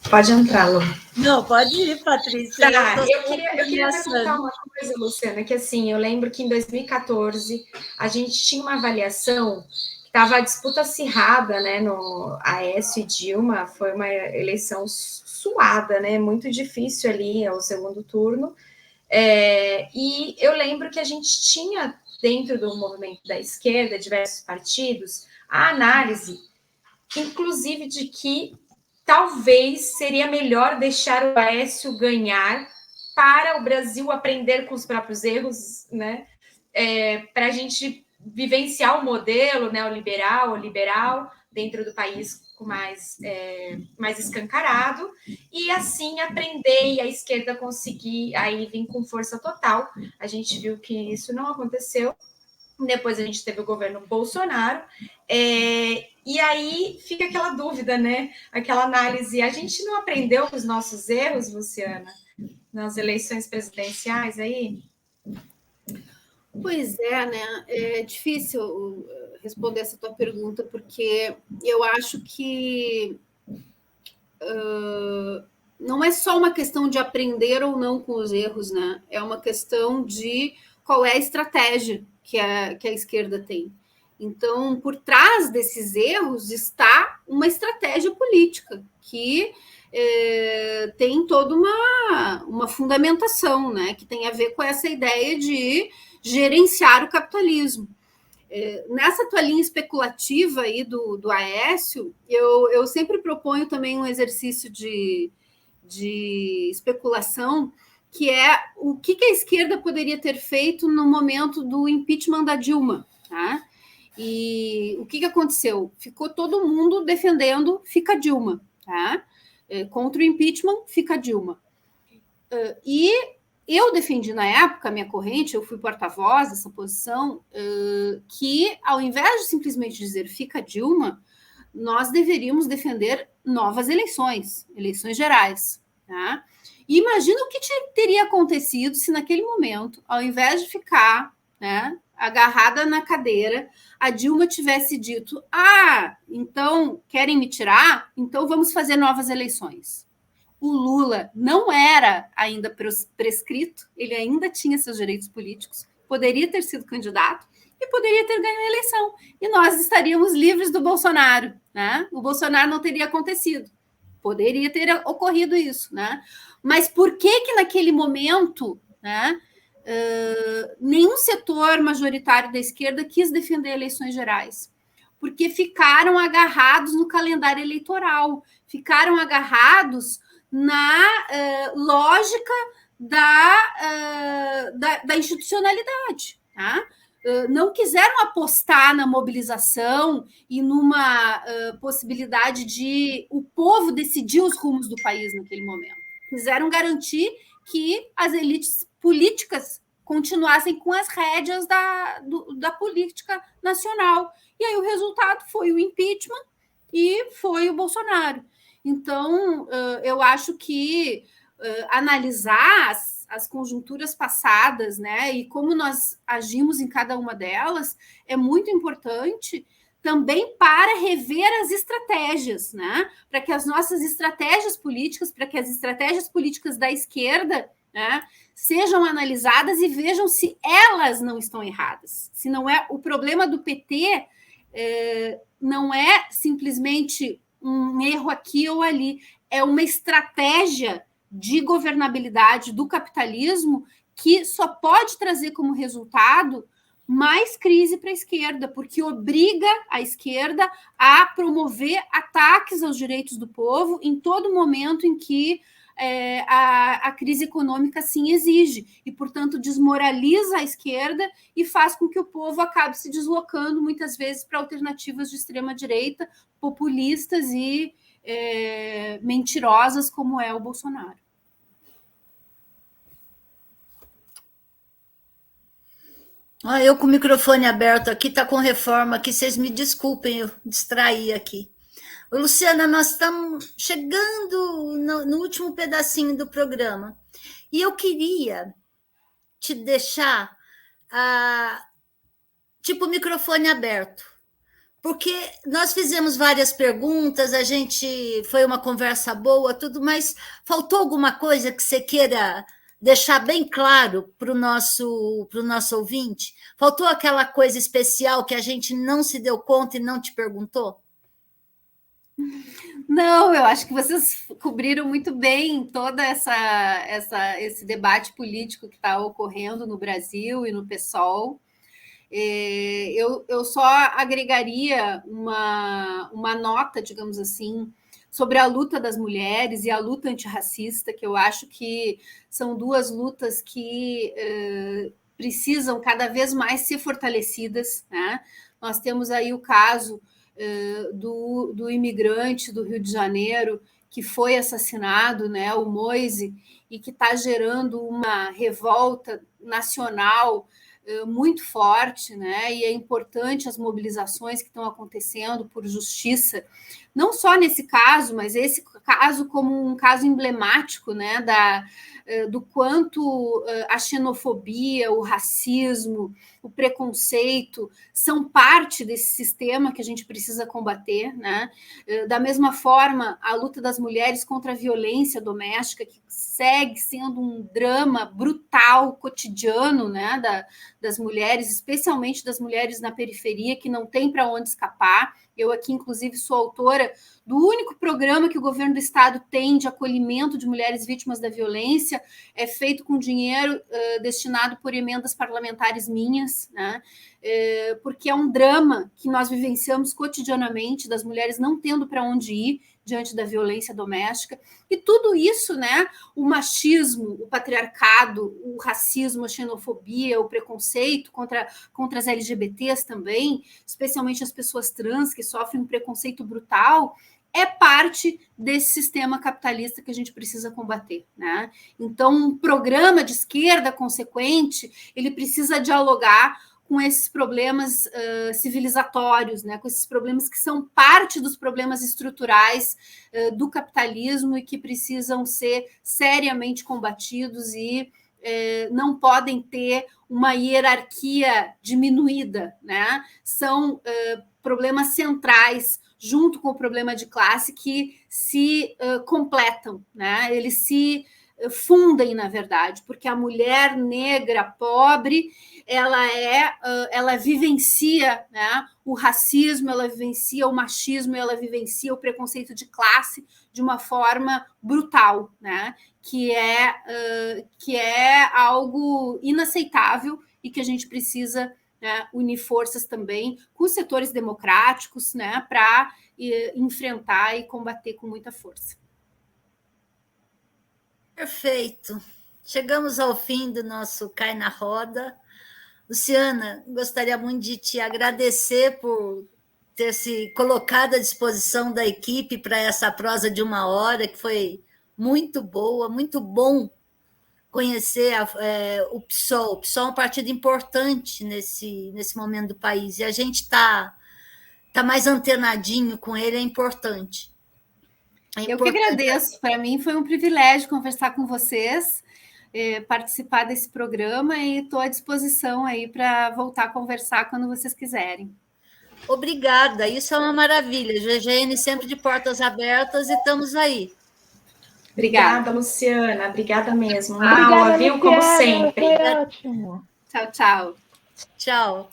Pode entrar, Lu. Não, pode ir, Patrícia. Tá, eu queria perguntar uma coisa, Luciana, que assim, eu lembro que em 2014 a gente tinha uma avaliação que estava a disputa acirrada, né, no Aécio e Dilma, foi uma eleição suada, né, muito difícil ali ao segundo turno, e eu lembro que a gente tinha dentro do movimento da esquerda, diversos partidos, a análise, inclusive de que talvez seria melhor deixar o Aécio ganhar para o Brasil aprender com os próprios erros, né? Para a gente vivenciar o modelo neoliberal, liberal, dentro do país com mais escancarado, e assim aprender e a esquerda conseguir aí vir com força total. A gente viu que isso não aconteceu. Depois a gente teve o governo Bolsonaro, e aí fica aquela dúvida, né? Aquela análise. A gente não aprendeu com os nossos erros, Luciana, nas eleições presidenciais aí? Pois é, né? É difícil responder essa tua pergunta, porque eu acho que não é só uma questão de aprender ou não com os erros, né? É uma questão de qual é a estratégia que a esquerda tem. Então, por trás desses erros está uma estratégia política que tem toda uma fundamentação, né, que tem a ver com essa ideia de gerenciar o capitalismo. Nessa tua linha especulativa aí do Aécio, eu sempre proponho também um exercício de especulação, que é o que a esquerda poderia ter feito no momento do impeachment da Dilma, tá? E o que aconteceu? Ficou todo mundo defendendo fica Dilma, tá? Contra o impeachment, fica Dilma. E eu defendi na época, a minha corrente, eu fui porta-voz dessa posição, que ao invés de simplesmente dizer fica Dilma, nós deveríamos defender novas eleições gerais, tá? E imagina o que teria acontecido se naquele momento, ao invés de ficar, né, agarrada na cadeira, a Dilma tivesse dito: então querem me tirar? Então vamos fazer novas eleições. O Lula não era ainda prescrito, ele ainda tinha seus direitos políticos, poderia ter sido candidato e poderia ter ganho a eleição. E nós estaríamos livres do Bolsonaro, né? O Bolsonaro não teria acontecido. Poderia ter ocorrido isso, né? Mas por que naquele momento, né, nenhum setor majoritário da esquerda quis defender eleições gerais? Porque ficaram agarrados no calendário eleitoral, ficaram agarrados na lógica da institucionalidade, tá? Não quiseram apostar na mobilização e numa possibilidade de o povo decidir os rumos do país naquele momento. Quiseram garantir que as elites políticas continuassem com as rédeas da política nacional. E aí o resultado foi o impeachment e foi o Bolsonaro. Então, eu acho que analisar as conjunturas passadas, né, e como nós agimos em cada uma delas, é muito importante também para rever as estratégias, né, para que as nossas estratégias políticas, para que as estratégias políticas da esquerda, né, sejam analisadas e vejam se elas não estão erradas. Se não é o problema do PT, não é simplesmente um erro aqui ou ali, é uma estratégia de governabilidade do capitalismo que só pode trazer como resultado mais crise para a esquerda, porque obriga a esquerda a promover ataques aos direitos do povo em todo momento em que a crise econômica assim exige, e, portanto, desmoraliza a esquerda e faz com que o povo acabe se deslocando, muitas vezes, para alternativas de extrema-direita, populistas e mentirosas, como é o Bolsonaro. Eu com o microfone aberto aqui, está com reforma aqui, vocês me desculpem, eu distraí aqui. Luciana, nós estamos chegando no último pedacinho do programa e eu queria te deixar tipo o microfone aberto, porque nós fizemos várias perguntas, a gente foi uma conversa boa, tudo, mas faltou alguma coisa que você queira deixar bem claro para o nosso ouvinte? Faltou aquela coisa especial que a gente não se deu conta e não te perguntou? Não, eu acho que vocês cobriram muito bem todo esse debate político que está ocorrendo no Brasil e no PSOL. Eu só agregaria uma nota, digamos assim, sobre a luta das mulheres e a luta antirracista, que eu acho que são duas lutas que precisam cada vez mais ser fortalecidas, né? Nós temos aí o caso do imigrante do Rio de Janeiro que foi assassinado, né, o Moise, e que está gerando uma revolta nacional muito forte, né? E é importante as mobilizações que estão acontecendo por justiça, não só nesse caso, mas esse caso como um caso emblemático, né, do quanto a xenofobia, o racismo, o preconceito são parte desse sistema que a gente precisa combater, né? Da mesma forma, a luta das mulheres contra a violência doméstica, que segue sendo um drama brutal, cotidiano, né, das mulheres, especialmente das mulheres na periferia, que não tem para onde escapar. Eu aqui, inclusive, sou autora do único programa que o governo do estado tem de acolhimento de mulheres vítimas da violência, é feito com dinheiro destinado por emendas parlamentares minhas, né? Porque é um drama que nós vivenciamos cotidianamente, das mulheres não tendo para onde ir diante da violência doméstica, e tudo isso, né, o machismo, o patriarcado, o racismo, a xenofobia, o preconceito contra as LGBTs também, especialmente as pessoas trans que sofrem um preconceito brutal, é parte desse sistema capitalista que a gente precisa combater, né? Então, um programa de esquerda consequente, ele precisa dialogar com esses problemas civilizatórios, né? Com esses problemas que são parte dos problemas estruturais do capitalismo e que precisam ser seriamente combatidos e não podem ter uma hierarquia diminuída, né? São problemas centrais junto com o problema de classe que se completam, né? Eles se fundem, na verdade, porque a mulher negra pobre ela vivencia, né, o racismo, ela vivencia o machismo, ela vivencia o preconceito de classe de uma forma brutal, né, que é algo inaceitável e que a gente precisa, né, unir forças também com os setores democráticos, né, para enfrentar e combater com muita força. Perfeito. Chegamos ao fim do nosso Cai na Roda. Luciana, gostaria muito de te agradecer por ter se colocado à disposição da equipe para essa prosa de 1 hora, que foi muito boa, muito bom conhecer o PSOL. O PSOL é um partido importante nesse momento do país, e a gente está estar mais antenadinho com ele é importante. Eu que agradeço. Para mim foi um privilégio conversar com vocês, participar desse programa, e estou à disposição aí para voltar a conversar quando vocês quiserem. Obrigada, isso é uma maravilha. GGN sempre de portas abertas e estamos aí. Obrigada, Luciana. Obrigada mesmo. Obrigada, Aula, viu? Como sempre. Foi ótimo. Tchau, tchau. Tchau.